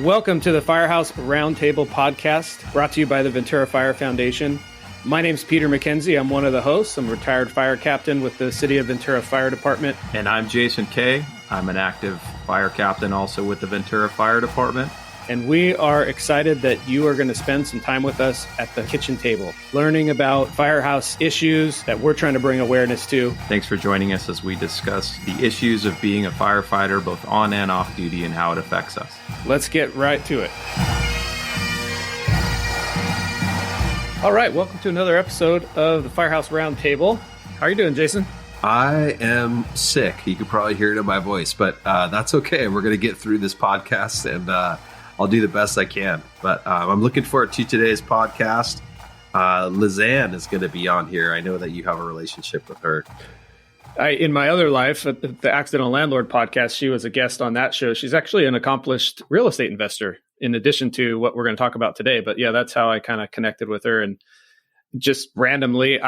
Welcome to the Firehouse Roundtable podcast, brought to you by the Ventura Fire Foundation. My name's Peter McKenzie. I'm one of the hosts. I'm a retired fire captain with the City of Ventura Fire Department. And I'm Jason Kay. I'm an active fire captain also with the Ventura Fire Department. And we are excited that you are going to spend some time with us at the kitchen table, learning about firehouse issues that we're trying to bring awareness to. Thanks for joining us as we discuss the issues of being a firefighter, both on and off duty, and how it affects us. Let's get right to it. All right, welcome to another episode of the Firehouse Roundtable. How are you doing, Jason? I am sick. You could probably hear it in my voice, but that's okay. We're going to get through this podcast, and I'll do the best I can. But I'm looking forward to today's podcast. Lizann is going to be on here. I know that you have a relationship with her. In my other life, at the Accidental Landlord podcast, she was a guest on that show. She's actually an accomplished real estate investor, in addition to what we're going to talk about today. But yeah, that's how I kind of connected with her. And just randomly,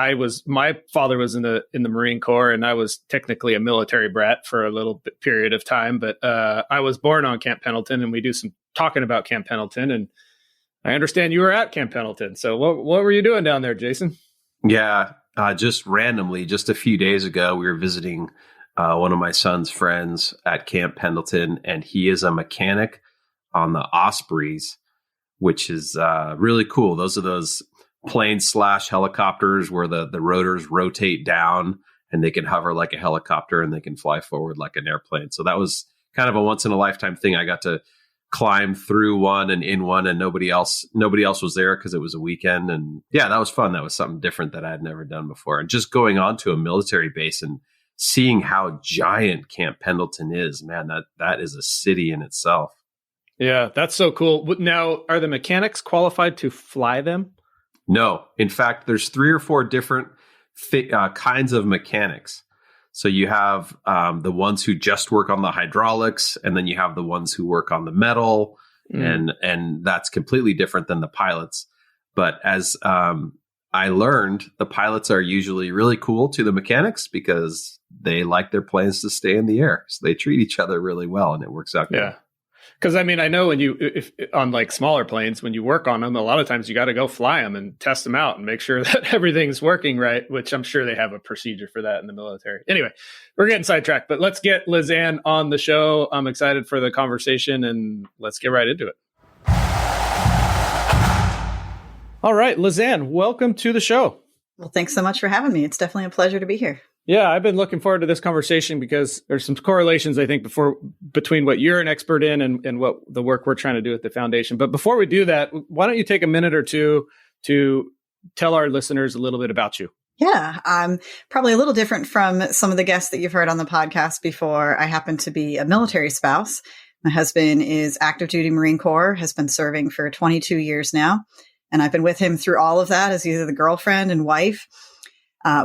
my father was in the Marine Corps, and I was technically a military brat for a little period of time. But I was born on Camp Pendleton, and we do some talking about Camp Pendleton. And I understand you were at Camp Pendleton. So what were you doing down there, Jason? Yeah, just randomly, just a few days ago, we were visiting one of my son's friends at Camp Pendleton, and he is a mechanic on the Ospreys, which is really cool. Those are those planes / helicopters where the rotors rotate down and they can hover like a helicopter and they can fly forward like an airplane. So that was kind of a once in a lifetime thing. I got to climb through one and in one, and nobody else was there because it was a weekend. And yeah, that was fun. That was something different that I had never done before. And just going on to a military base and seeing how giant Camp Pendleton is, man, that is a city in itself. Yeah, that's so cool. Now, are the mechanics qualified to fly them? No. In fact, there's 3 or 4 different kinds of mechanics. So you have the ones who just work on the hydraulics, and then you have the ones who work on the metal, and that's completely different than the pilots. But as I learned, the pilots are usually really cool to the mechanics because they like their planes to stay in the air. So they treat each other really well, and it works out good. Yeah. Because I mean, I know if on like smaller planes, when you work on them, a lot of times you got to go fly them and test them out and make sure that everything's working right, which I'm sure they have a procedure for that in the military. Anyway, we're getting sidetracked, but let's get Lizann on the show. I'm excited for the conversation, and let's get right into it. All right, Lizann, welcome to the show. Well, thanks so much for having me. It's definitely a pleasure to be here. Yeah, I've been looking forward to this conversation because there's some correlations, I think, between what you're an expert in and what the work we're trying to do at the foundation. But before we do that, why don't you take a minute or two to tell our listeners a little bit about you? Yeah, I'm probably a little different from some of the guests that you've heard on the podcast before. I happen to be a military spouse. My husband is active duty Marine Corps, has been serving for 22 years now. And I've been with him through all of that as either the girlfriend and wife.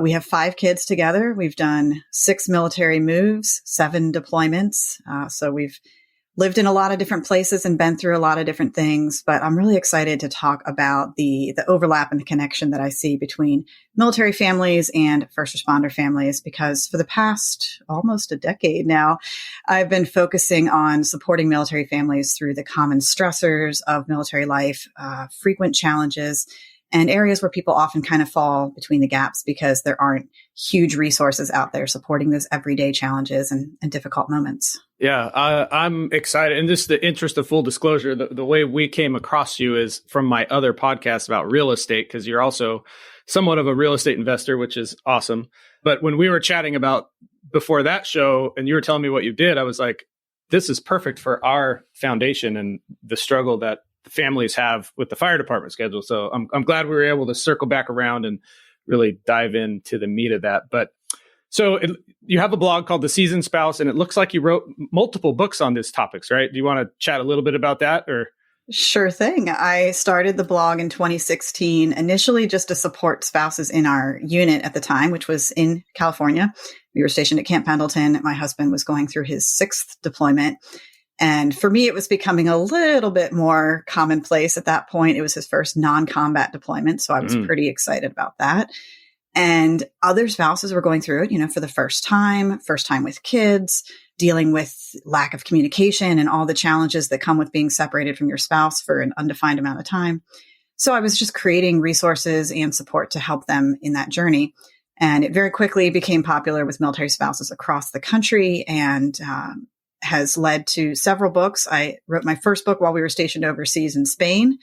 We have 5 kids together. We've done 6 military moves, 7 deployments. So we've lived in a lot of different places and been through a lot of different things. But I'm really excited to talk about the overlap and the connection that I see between military families and first responder families, because for the past almost a decade now, I've been focusing on supporting military families through the common stressors of military life, frequent challenges, and areas where people often kind of fall between the gaps because there aren't huge resources out there supporting those everyday challenges and difficult moments. Yeah, I'm excited. And just the interest of full disclosure, the way we came across you is from my other podcast about real estate, because you're also somewhat of a real estate investor, which is awesome. But when we were chatting about before that show and you were telling me what you did, I was like, this is perfect for our foundation and the struggle that families have with the fire department schedule. So I'm glad we were able to circle back around and really dive into the meat of that. But so you have a blog called The Seasoned Spouse, and it looks like you wrote multiple books on these topics, right? Do you want to chat a little bit about that? Or Sure thing. I started the blog in 2016, initially just to support spouses in our unit at the time, which was in California. We were stationed at Camp Pendleton. My husband was going through his 6th deployment. And for me, it was becoming a little bit more commonplace at that point. It was his first non-combat deployment, so I was pretty excited about that. And other spouses were going through it, for the first time with kids, dealing with lack of communication and all the challenges that come with being separated from your spouse for an undefined amount of time. So I was just creating resources and support to help them in that journey. And it very quickly became popular with military spouses across the country and has led to several books. I wrote my first book while we were stationed overseas in Spain,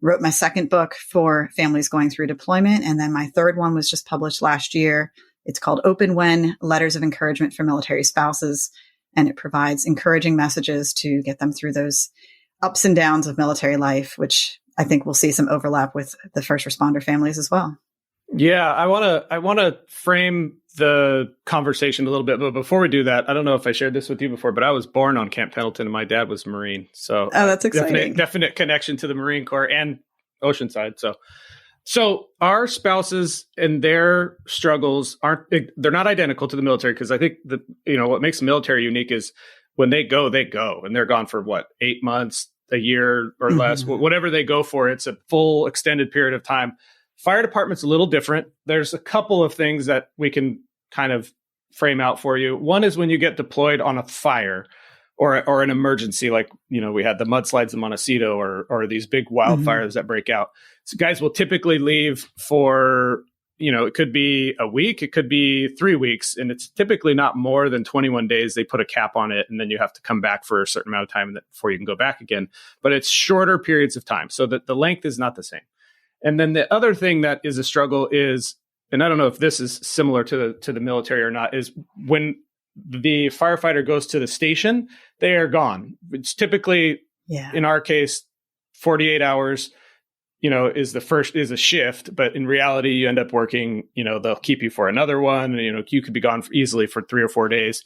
wrote my second book for families going through deployment. And then my third one was just published last year. It's called Open When: Letters of Encouragement for Military Spouses. And it provides encouraging messages to get them through those ups and downs of military life, which I think we'll see some overlap with the first responder families as well. Yeah, I want to frame the conversation a little bit, but before we do that, I don't know if I shared this with you before, but I was born on Camp Pendleton and my dad was Marine. So that's exciting. Definite connection to the Marine Corps and Oceanside. So our spouses and their struggles they're not identical to the military, because I think what makes the military unique is when they go, and they're gone for 8 months, a year or less, whatever they go for. It's a full extended period of time. Fire department's a little different. There's a couple of things that we can kind of frame out for you. One is when you get deployed on a fire or an emergency, like, we had the mudslides in Montecito or these big wildfires that break out. So guys will typically leave for, it could be a week, it could be 3 weeks, and it's typically not more than 21 days. They put a cap on it, and then you have to come back for a certain amount of time before you can go back again. But it's shorter periods of time, so that the length is not the same. And then the other thing that is a struggle is, and I don't know if this is similar to the military or not, is when the firefighter goes to the station, they are gone. It's typically, in our case, 48 hours, is a shift, but in reality, you end up working, they'll keep you for another one. You could be gone easily for 3 or 4 days,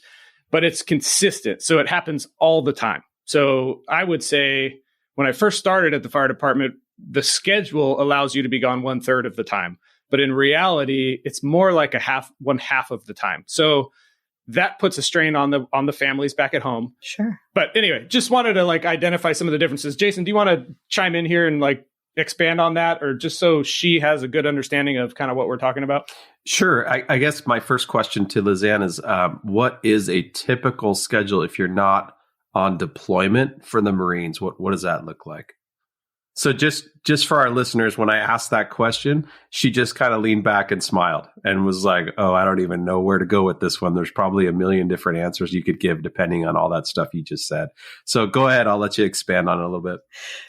but it's consistent. So it happens all the time. So I would say when I first started at the fire department, the schedule allows you to be gone 1/3 of the time, but in reality, it's more like one half of the time. So that puts a strain on the families back at home. Sure. But anyway, just wanted to identify some of the differences. Jason, do you want to chime in here and expand on that, or just so she has a good understanding of kind of what we're talking about? Sure. I guess my first question to Lizann is, what is a typical schedule if you're not on deployment for the Marines? What does that look like? So just for our listeners, when I asked that question, she just kind of leaned back and smiled and was like, oh, I don't even know where to go with this one. There's probably a million different answers you could give depending on all that stuff you just said. So go ahead. I'll let you expand on it a little bit.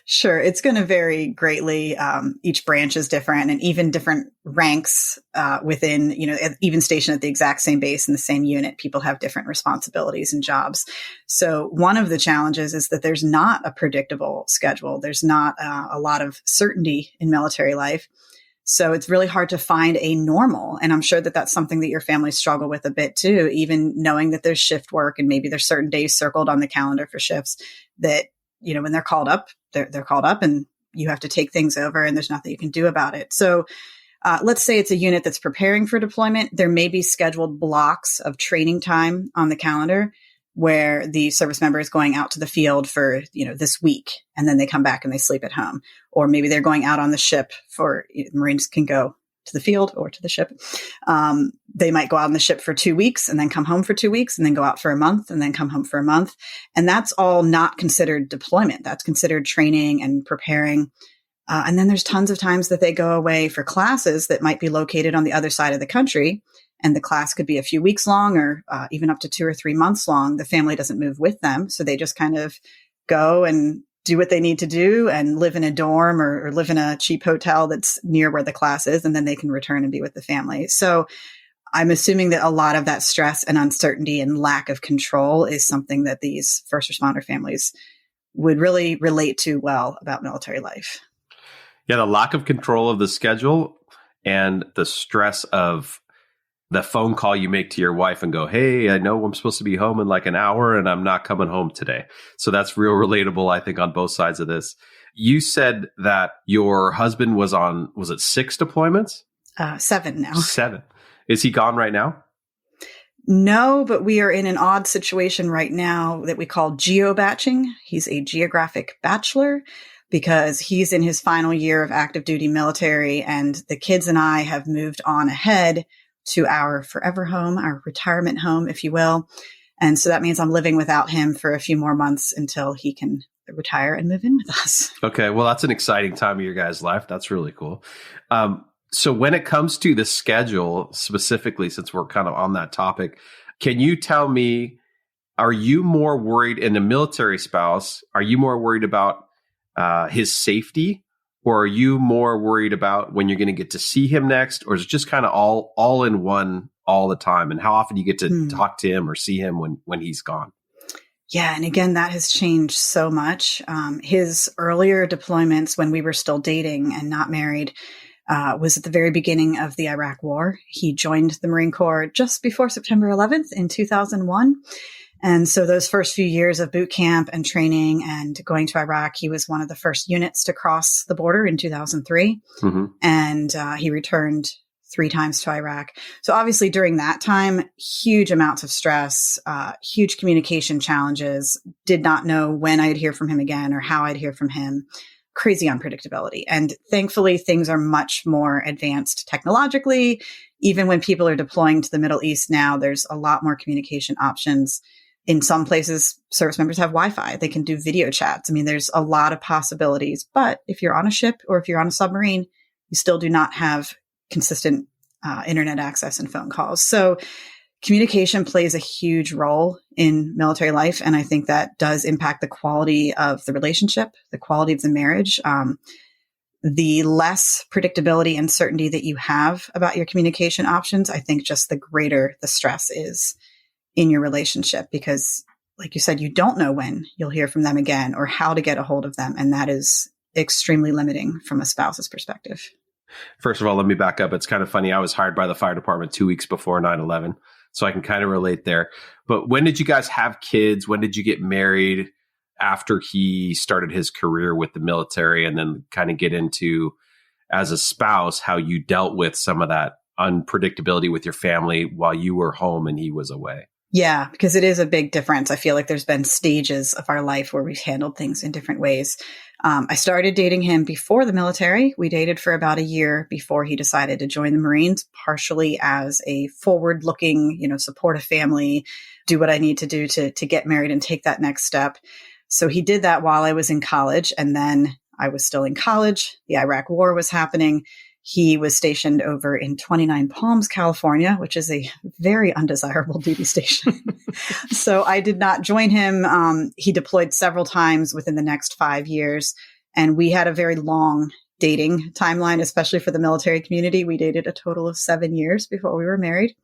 Sure. It's going to vary greatly. Each branch is different, and even different ranks within, even stationed at the exact same base in the same unit, people have different responsibilities and jobs. So one of the challenges is that there's not a predictable schedule. There's not a lot of certainty in military life. So it's really hard to find a normal. And I'm sure that that's something that your families struggle with a bit too, even knowing that there's shift work and maybe there's certain days circled on the calendar for shifts that, when they're called up, they're called up and you have to take things over and there's nothing you can do about it. So let's say it's a unit that's preparing for deployment. There may be scheduled blocks of training time on the calendar where the service member is going out to the field for, this week, and then they come back and they sleep at home. Or maybe they're going out on the ship Marines can go to the field or to the ship. They might go out on the ship for 2 weeks and then come home for 2 weeks and then go out for a month and then come home for a month. And that's all not considered deployment. That's considered training and preparing. And then there's tons of times that they go away for classes that might be located on the other side of the country. And the class could be a few weeks long or even up to 2 or 3 months long. The family doesn't move with them. So they just kind of go and do what they need to do and live in a dorm or live in a cheap hotel that's near where the class is. And then they can return and be with the family. So I'm assuming that a lot of that stress and uncertainty and lack of control is something that these first responder families would really relate to well about military life. Yeah, the lack of control of the schedule and the stress of the phone call you make to your wife and go, hey, I know I'm supposed to be home in an hour and I'm not coming home today. So that's real relatable, I think, on both sides of this. You said that your husband was on, was it 6 deployments? 7 now. 7. Is he gone right now? No, but we are in an odd situation right now that we call geobatching. He's a geographic bachelor, because he's in his final year of active duty military, and the kids and I have moved on ahead to our forever home, our retirement home, if you will. And so that means I'm living without him for a few more months until he can retire and move in with us. Okay. Well, that's an exciting time of your guys' life. That's really cool. So when it comes to the schedule specifically, since we're kind of on that topic, can you tell me, are you more worried in a military spouse? Are you more worried about his safety, or are you more worried about when you're going to get to see him next? Or is it just kind of all in one all the time? And how often do you get to talk to him or see him when he's gone? Yeah. And again, that has changed so much. His earlier deployments when we were still dating and not married was at the very beginning of the Iraq War. He joined the Marine Corps just before September 11th in 2001. And so those first few years of boot camp and training and going to Iraq, he was one of the first units to cross the border in 2003. Mm-hmm. And he returned 3 times to Iraq. So obviously during that time, huge amounts of stress, huge communication challenges, did not know when I'd hear from him again or how I'd hear from him. Crazy unpredictability. And thankfully, things are much more advanced technologically. Even when people are deploying to the Middle East now, there's a lot more communication options. In some places, service members have Wi-Fi. They can do video chats. I mean, there's a lot of possibilities. But if you're on a ship or if you're on a submarine, you still do not have consistent internet access and phone calls. So communication plays a huge role in military life. And I think that does impact the quality of the relationship, the quality of the marriage. The less predictability and certainty that you have about your communication options, I think just the greater the stress is in your relationship, because like you said, you don't know when you'll hear from them again or how to get a hold of them. And that is extremely limiting from a spouse's perspective. First of all, let me back up. It's kind of funny. I was hired by the fire department 2 weeks before 9/11. So I can kind of relate there. But when did you guys have kids? When did you get married after he started his career with the military, and then kind of get into, as a spouse, how you dealt with some of that unpredictability with your family while you were home and he was away? Yeah, because it is a big difference. I feel like there's been stages of our life where we've handled things in different ways. I started dating him before the military. We dated for about a year before he decided to join the Marines, partially as a forward-looking, support a family, do what I need to do to get married and take that next step. So he did that while I was in college, and then I was still in college. The Iraq War was happening. He was stationed over in 29 Palms, California, which is a very undesirable duty station. So I did not join him. He deployed several times within the next 5 years. And we had a very long dating timeline, especially for the military community. We dated a total of 7 years before we were married.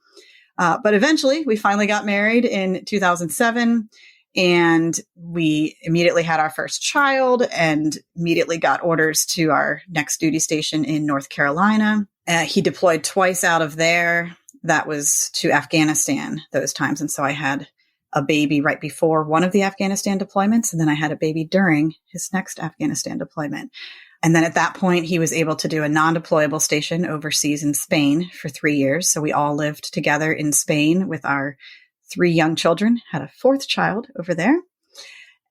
But eventually we finally got married in 2007. And we immediately had our first child and immediately got orders to our next duty station in North Carolina. He deployed twice out of there. That was to Afghanistan those times. And so I had a baby right before one of the Afghanistan deployments. And then I had a baby during his next Afghanistan deployment. And then at that point, he was able to do a non-deployable station overseas in Spain for 3 years. So we all lived together in Spain with our 3 young children, had a 4th child over there.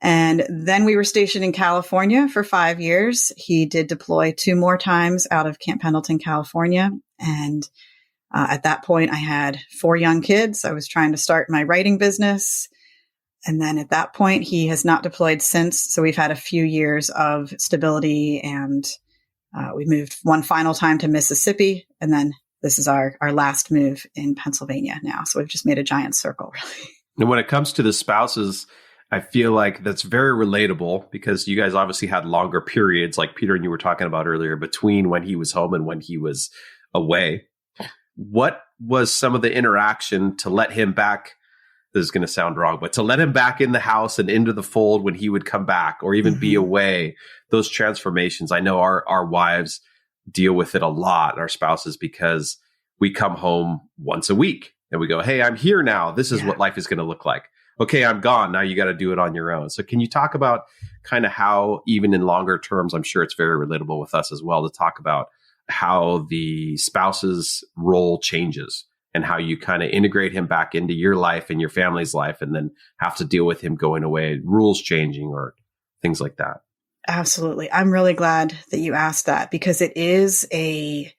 And then we were stationed in California for 5 years. He did deploy 2 more times out of Camp Pendleton, California. And at that point, I had 4 young kids. I was trying to start my writing business. And then at that point, he has not deployed since. So we've had a few years of stability, and we moved one final time to Mississippi. And then this is our last move in Pennsylvania now. So we've just made a giant circle, really. And when it comes to the spouses, I feel like that's very relatable, because you guys obviously had longer periods, like Peter and you were talking about earlier, between when he was home and when he was away. What was some of the interaction to let him back? This is going to sound wrong, but to let him back in the house and into the fold when he would come back or even be away, those transformations. I know our wives deal with it a lot, our spouses, because we come home once a week and we go, hey, I'm here now. This is what life is going to look like. Okay, I'm gone. Now you got to do it on your own. So can you talk about kind of how, even in longer terms, I'm sure it's very relatable with us as well, to talk about how the spouse's role changes and how you kind of integrate him back into your life and your family's life, and then have to deal with him going away, rules changing or things like that? Absolutely. I'm really glad that you asked that, because it is a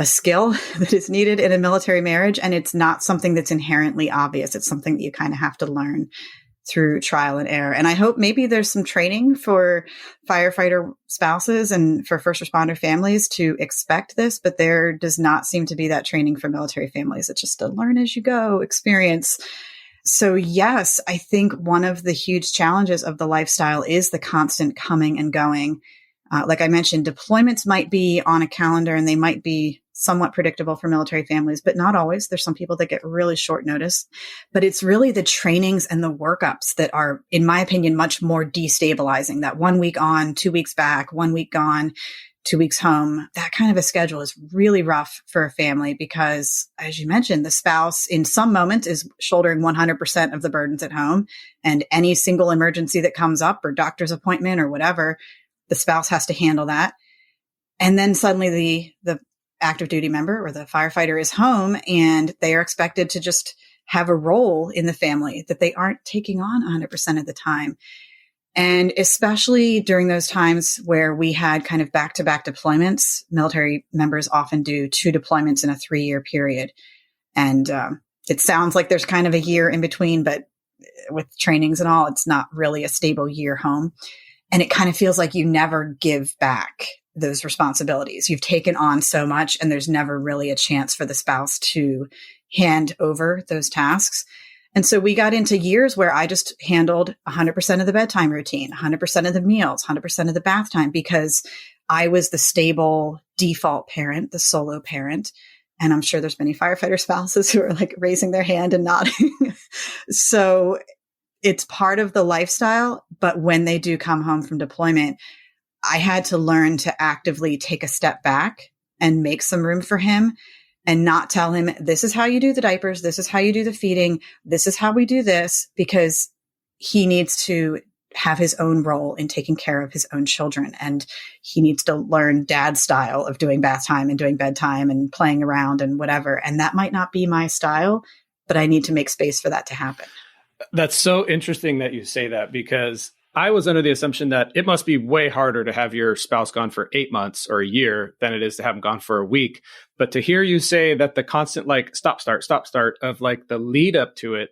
skill that is needed in a military marriage. And it's not something that's inherently obvious. It's something that you kind of have to learn through trial and error. And I hope maybe there's some training for firefighter spouses and for first responder families to expect this, but there does not seem to be that training for military families. It's just a learn as you go experience. So yes, I think one of the huge challenges of the lifestyle is the constant coming and going. Like I mentioned, deployments might be on a calendar and they might be somewhat predictable for military families, but not always. There's some people that get really short notice, but it's really the trainings and the workups that are, in my opinion, much more destabilizing. That 1 week on, 2 weeks back, 1 week gone, 2 weeks home. That kind of a schedule is really rough for a family because, as you mentioned, the spouse in some moment is shouldering 100% of the burdens at home, and any single emergency that comes up or doctor's appointment or whatever, the spouse has to handle that. And then suddenly the active duty member or the firefighter is home and they are expected to just have a role in the family that they aren't taking on 100% of the time. And especially during those times where we had kind of back-to-back deployments, military members often do 2 deployments in a 3-year period. And it sounds like there's kind of a year in between, but with trainings and all, it's not really a stable year home. And it kind of feels like you never give back those responsibilities. You've taken on so much and there's never really a chance for the spouse to hand over those tasks. And so we got into years where I just handled 100% of the bedtime routine, 100% of the meals, 100% of the bath time, because I was the stable default parent, the solo parent. And I'm sure there's many firefighter spouses who are like raising their hand and nodding. So it's part of the lifestyle. But when they do come home from deployment, I had to learn to actively take a step back and make some room for him and not tell him, this is how you do the diapers. This is how you do the feeding. This is how we do this, because he needs to have his own role in taking care of his own children. And he needs to learn dad's style of doing bath time and doing bedtime and playing around and whatever. And that might not be my style, but I need to make space for that to happen. That's so interesting that you say that, because I was under the assumption that it must be way harder to have your spouse gone for 8 months or a year than it is to have them gone for a week. But to hear you say that the constant like stop, start of like the lead up to it,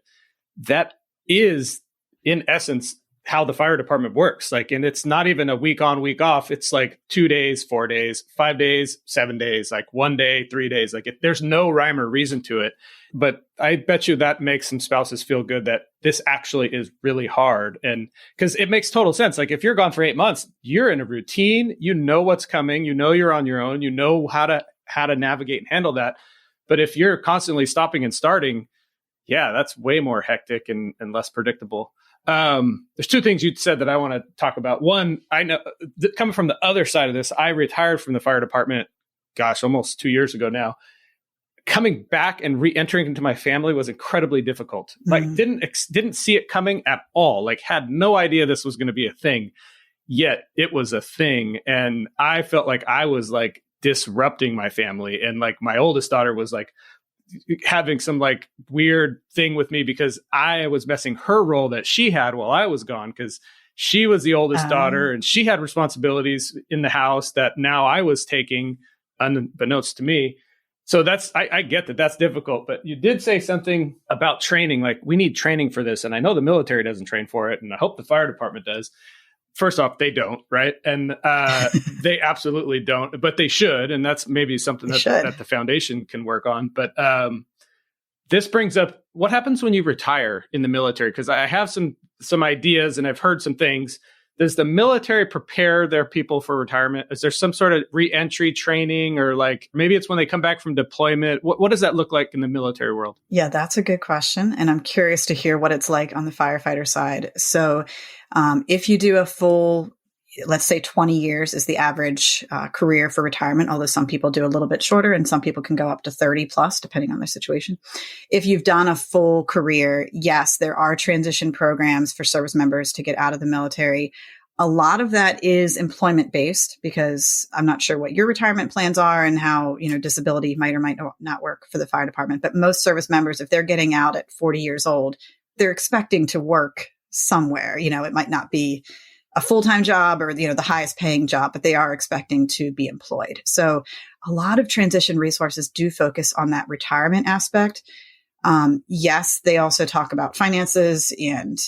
that is in essence how the fire department works. Like, and it's not even a week on, week off. It's like 2 days, 4 days, 5 days, 7 days, like 1 day, 3 days. Like there's no rhyme or reason to it. But I bet you that makes some spouses feel good that this actually is really hard. And because it makes total sense. Like if you're gone for 8 months, you're in a routine, you know what's coming, you know you're on your own, you know how to navigate and handle that. But if you're constantly stopping and starting, yeah, that's way more hectic and less predictable. There's 2 things you said that I want to talk about. One, I know coming from the other side of this, I retired from the fire department, almost 2 years ago now. Coming back and re-entering into my family was incredibly difficult. Like didn't see it coming at all. Like had no idea this was going to be a thing, yet it was a thing. And I felt like I was like disrupting my family. And like my oldest daughter was like having some like weird thing with me because I was messing her role that she had while I was gone, because she was the oldest daughter and she had responsibilities in the house that now I was taking unbeknownst to me. So I get that that's difficult, but you did say something about training, like we need training for this. And I know the military doesn't train for it. And I hope the fire department does. First off, they don't, right? And they absolutely don't, but they should. And that's maybe something that the foundation can work on. But this brings up what happens when you retire in the military? Because I have some ideas and I've heard some things. Does the military prepare their people for retirement? Is there some sort of re-entry training, or like maybe it's when they come back from deployment? What does that look like in the military world? Yeah, that's a good question. And I'm curious to hear what it's like on the firefighter side. So if you do a full, let's say 20 years is the average career for retirement, although some people do a little bit shorter and some people can go up to 30 plus, depending on their situation. If you've done a full career, yes, there are transition programs for service members to get out of the military. A lot of that is employment based, because I'm not sure what your retirement plans are and how, disability might or might not work for the fire department. But most service members, if they're getting out at 40 years old, they're expecting to work somewhere. It might not be a full-time job or, the highest paying job, but they are expecting to be employed. So a lot of transition resources do focus on that retirement aspect. Yes, they also talk about finances and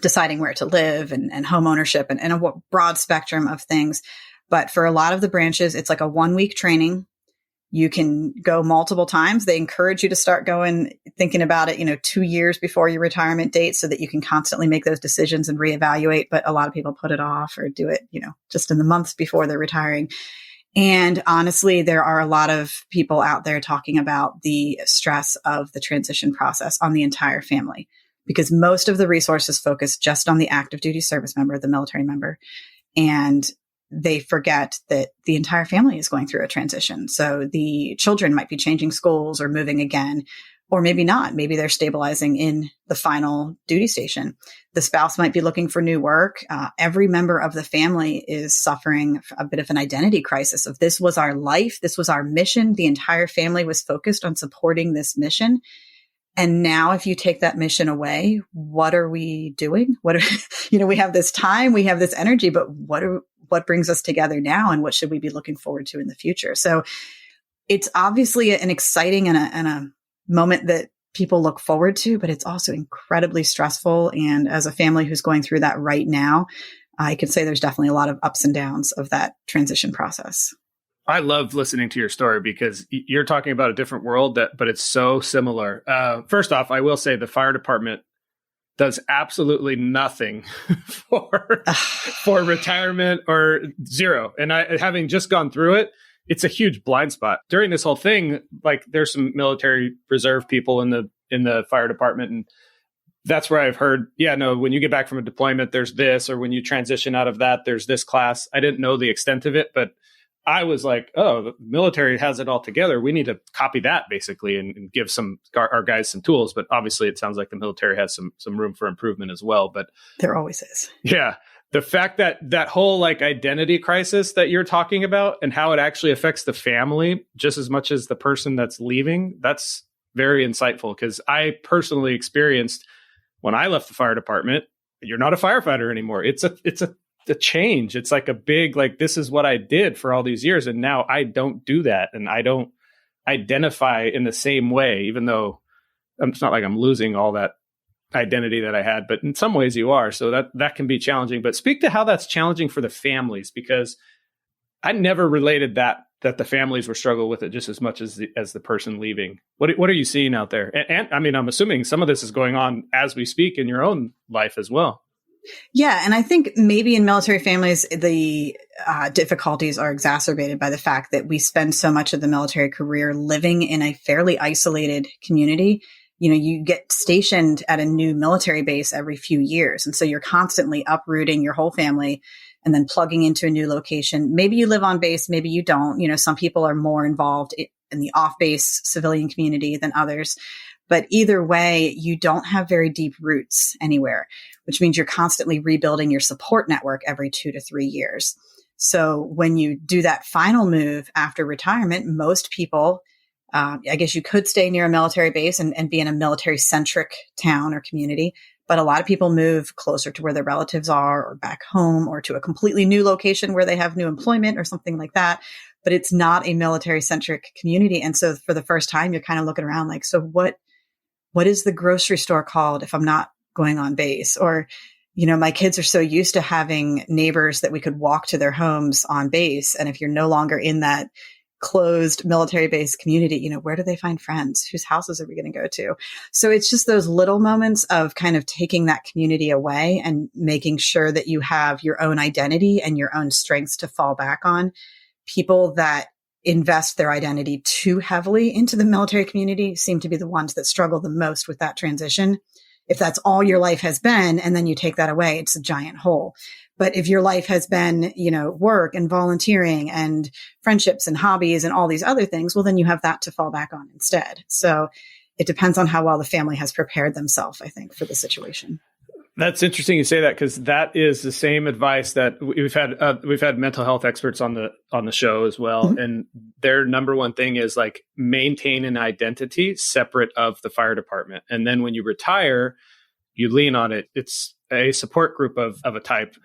deciding where to live and home ownership and a broad spectrum of things. But for a lot of the branches, it's like a 1-week training. You can go multiple times. They encourage you to start thinking about it, 2 years before your retirement date so that you can constantly make those decisions and reevaluate. But a lot of people put it off or do it, just in the months before they're retiring. And honestly, there are a lot of people out there talking about the stress of the transition process on the entire family, because most of the resources focus just on the active duty service member, the military member. And they forget that the entire family is going through a transition. So the children might be changing schools or moving again, or maybe not. Maybe they're stabilizing in the final duty station. The spouse might be looking for new work. Every member of the family is suffering a bit of an identity crisis of this was our life. This was our mission. The entire family was focused on supporting this mission. And now if you take that mission away, what are we doing? We have this time, we have this energy, but what brings us together now and what should we be looking forward to in the future? So it's obviously an exciting and a moment that people look forward to, but it's also incredibly stressful. And as a family who's going through that right now, I can say there's definitely a lot of ups and downs of that transition process. I love listening to your story because you're talking about a different world but it's so similar. First off, I will say the fire department does absolutely nothing for retirement or zero. And having just gone through it, it's a huge blind spot during this whole thing. Like there's some military reserve people in the fire department, and that's where I've heard, when you get back from a deployment, there's this, or when you transition out of that, there's this class. I didn't know the extent of it, but I was like, oh, the military has it all together. We need to copy that basically and give our guys some tools. But obviously it sounds like the military has some room for improvement as well. But there always is. Yeah. The fact that whole identity crisis that you're talking about and how it actually affects the family just as much as the person that's leaving, that's very insightful, because I personally experienced when I left the fire department, you're not a firefighter anymore. It's a change. It's like a big, this is what I did for all these years. And now I don't do that. And I don't identify in the same way, even though it's not like I'm losing all that identity that I had, but in some ways you are. So that can be challenging, but speak to how that's challenging for the families, because I never related that the families were struggling with it just as much as the person leaving. What are you seeing out there? And I mean, I'm assuming some of this is going on as we speak in your own life as well. Yeah. And I think maybe in military families, the difficulties are exacerbated by the fact that we spend so much of the military career living in a fairly isolated community. You get stationed at a new military base every few years. And so you're constantly uprooting your whole family and then plugging into a new location. Maybe you live on base, maybe you don't. Some people are more involved in the off-base civilian community than others. But either way, you don't have very deep roots anywhere, which means you're constantly rebuilding your support network every 2 to 3 years. So when you do that final move after retirement, most people, I guess you could stay near a military base and be in a military-centric town or community, but a lot of people move closer to where their relatives are or back home or to a completely new location where they have new employment or something like that. But it's not a military-centric community. And so for the first time, you're kind of looking around like, so what is the grocery store called if I'm not going on base? Or, my kids are so used to having neighbors that we could walk to their homes on base. And if you're no longer in that closed military base community, where do they find friends? Whose houses are we going to go to? So it's just those little moments of kind of taking that community away and making sure that you have your own identity and your own strengths to fall back on. People that invest their identity too heavily into the military community seem to be the ones that struggle the most with that transition. If that's all your life has been, and then you take that away, it's a giant hole. But if your life has been, work and volunteering and friendships and hobbies and all these other things, well, then you have that to fall back on instead. So it depends on how well the family has prepared themselves, I think, for the situation. That's interesting you say that, because that is the same advice that we've had mental health experts on the show as well. Mm-hmm. And their number one thing is maintain an identity separate of the fire department. And then when you retire, you lean on it. a support group of a type.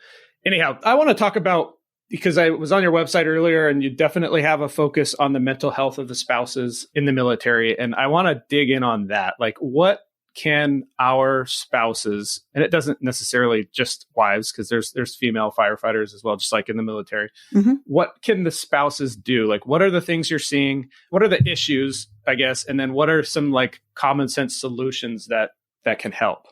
Anyhow, I want to talk about, because I was on your website earlier and you definitely have a focus on the mental health of the spouses in the military. And I want to dig in on that. Like, what can our spouses, and it doesn't necessarily just wives, because there's female firefighters as well, just like in the military. Mm-hmm. What can the spouses do? Like, what are the things you're seeing? What are the issues, I guess? And then what are some like common sense solutions that can help?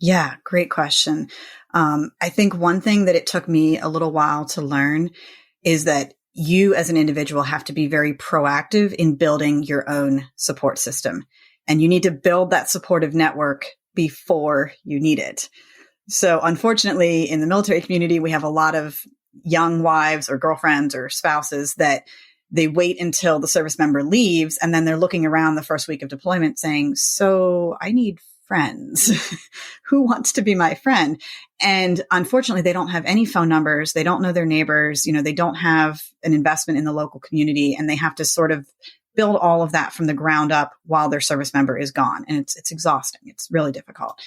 Yeah, great question. I think one thing that it took me a little while to learn is that you as an individual have to be very proactive in building your own support system. And you need to build that supportive network before you need it. So unfortunately, in the military community, we have a lot of young wives or girlfriends or spouses that they wait until the service member leaves, and then they're looking around the first week of deployment saying, so I need friends. Who wants to be my friend? And unfortunately, they don't have any phone numbers. They don't know their neighbors. They don't have an investment in the local community, and they have to sort of build all of that from the ground up while their service member is gone. And it's exhausting. It's really difficult.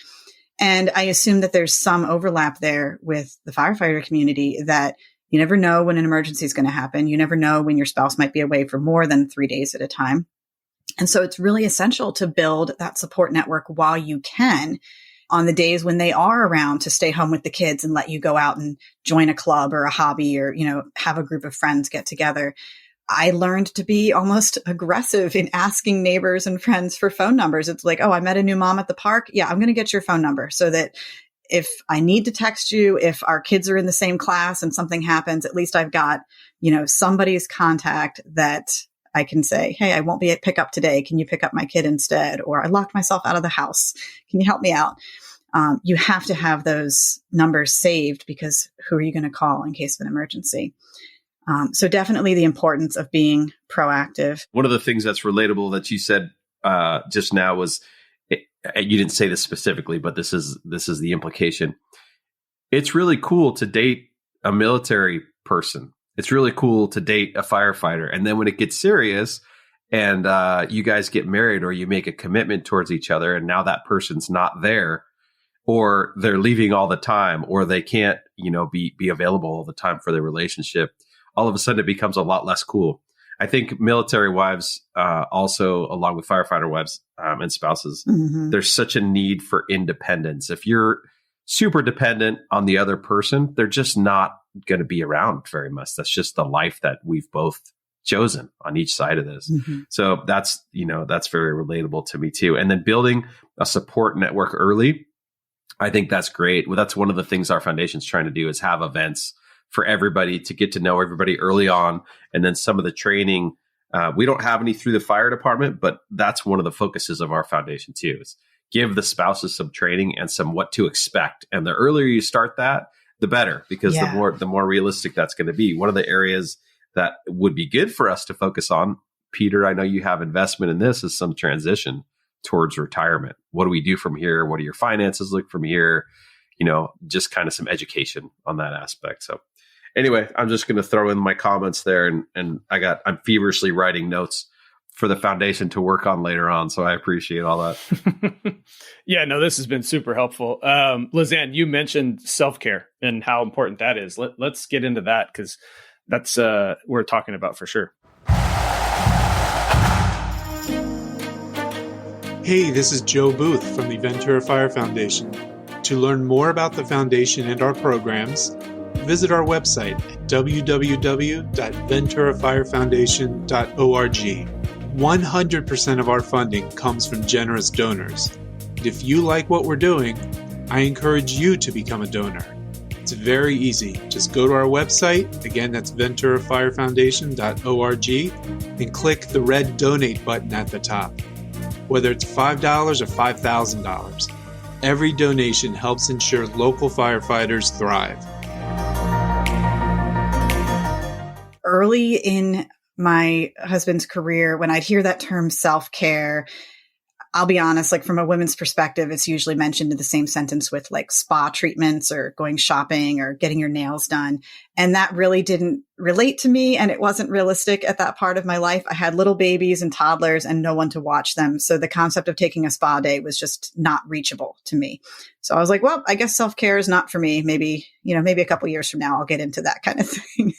And I assume that there's some overlap there with the firefighter community, that you never know when an emergency is going to happen. You never know when your spouse might be away for more than 3 days at a time. And so it's really essential to build that support network while you can, on the days when they are around, to stay home with the kids and let you go out and join a club or a hobby, or, have a group of friends get together. I learned to be almost aggressive in asking neighbors and friends for phone numbers. It's like, oh, I met a new mom at the park. Yeah, I'm going to get your phone number, so that if I need to text you, if our kids are in the same class and something happens, at least I've got, somebody's contact that I can say, hey, I won't be at pickup today. Can you pick up my kid instead? Or I locked myself out of the house. Can you help me out? You have to have those numbers saved, because who are you going to call in case of an emergency? So definitely the importance of being proactive. One of the things that's relatable that you said just now was, you didn't say this specifically, but this is the implication. It's really cool to date a military person. It's really cool to date a firefighter. And then when it gets serious and you guys get married, or you make a commitment towards each other, and now that person's not there, or they're leaving all the time, or they can't, be available all the time for their relationship, all of a sudden it becomes a lot less cool. I think military wives, also along with firefighter wives and spouses, there's such a need for independence. If you're super dependent on the other person, they're just not going to be around very much. That's just the life that we've both chosen on each side of this. So that's very relatable to me too. And then building a support network early, I think that's great. Well, that's one of the things our foundation's trying to do, is have events for everybody to get to know everybody early on. And then some of the training, we don't have any through the fire department, but that's one of the focuses of our foundation too, is give the spouses some training and some what to expect. And the earlier you start that, the better, because the more realistic that's going to be. One of the areas that would be good for us to focus on, Peter, I know you have investment in this, is some transition towards retirement. What do we do from here? What do your finances look from here? Just kind of some education on that aspect. So anyway, I'm just going to throw in my comments there, and I'm feverishly writing notes for the foundation to work on later on. So I appreciate all that. Yeah, no, this has been super helpful. Lizann, you mentioned self-care and how important that is. Let's get into that, because that's we're talking about for sure. Hey, this is Joe Booth from the Ventura Fire Foundation. To learn more about the foundation and our programs, visit our website at www.venturafirefoundation.org. 100% of our funding comes from generous donors. And if you like what we're doing, I encourage you to become a donor. It's very easy. Just go to our website, again that's venturafirefoundation.org, and click the red donate button at the top. Whether it's $5 or $5,000, every donation helps ensure local firefighters thrive. Early in my husband's career, when I'd hear that term self-care, I'll be honest, like from a women's perspective, it's usually mentioned in the same sentence with like spa treatments or going shopping or getting your nails done. And that really didn't relate to me. And it wasn't realistic at that part of my life. I had little babies and toddlers and no one to watch them. So the concept of taking a spa day was just not reachable to me. So I was like, well, I guess self-care is not for me. Maybe a couple years from now, I'll get into that kind of thing.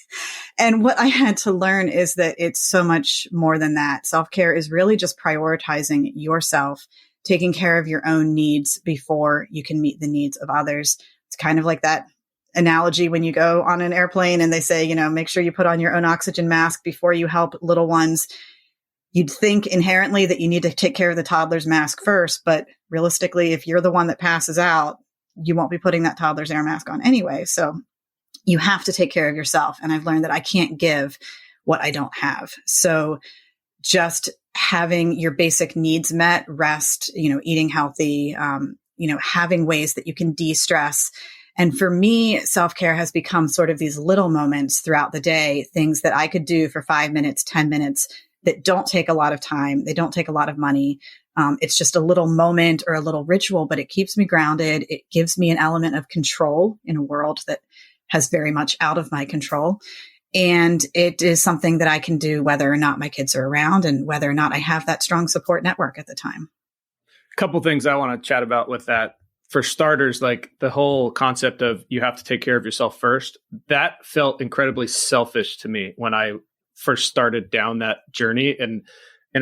And what I had to learn is that it's so much more than that. Self-care is really just prioritizing yourself, taking care of your own needs before you can meet the needs of others. It's kind of like that analogy when you go on an airplane and they say, make sure you put on your own oxygen mask before you help little ones. You'd think inherently that you need to take care of the toddler's mask first, but realistically, if you're the one that passes out, you won't be putting that toddler's air mask on anyway. So you have to take care of yourself. And I've learned that I can't give what I don't have. So just having your basic needs met, rest, eating healthy, having ways that you can de-stress. And for me, self-care has become sort of these little moments throughout the day, things that I could do for 5 minutes, 10 minutes that don't take a lot of time. They don't take a lot of money. It's just a little moment or a little ritual, but it keeps me grounded. It gives me an element of control in a world that has very much out of my control. And it is something that I can do whether or not my kids are around and whether or not I have that strong support network at the time. A couple things I want to chat about with that. For starters, like the whole concept of you have to take care of yourself first, that felt incredibly selfish to me when I first started down that journey. And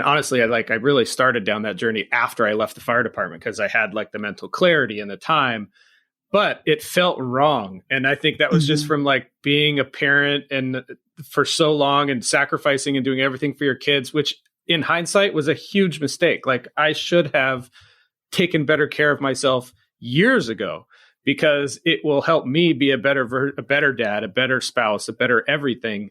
honestly, I really started down that journey after I left the fire department because I had like the mental clarity and the time, but it felt wrong. And I think that was just from like being a parent and for so long and sacrificing and doing everything for your kids, which in hindsight was a huge mistake. Like I should have taken better care of myself years ago because it will help me be a better dad, a better spouse, a better everything.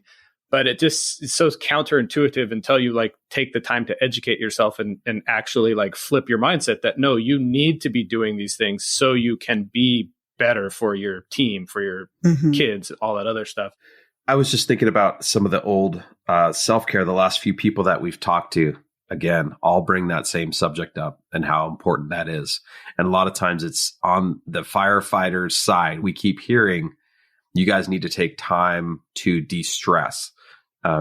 But it's so counterintuitive until you like take the time to educate yourself and actually like flip your mindset that no, you need to be doing these things so you can be better for your team, for your kids, all that other stuff. I was just thinking about some of the old self-care, the last few people that we've talked to, again, all bring that same subject up and how important that is. And a lot of times it's on the firefighters' side. We keep hearing, you guys need to take time to de-stress.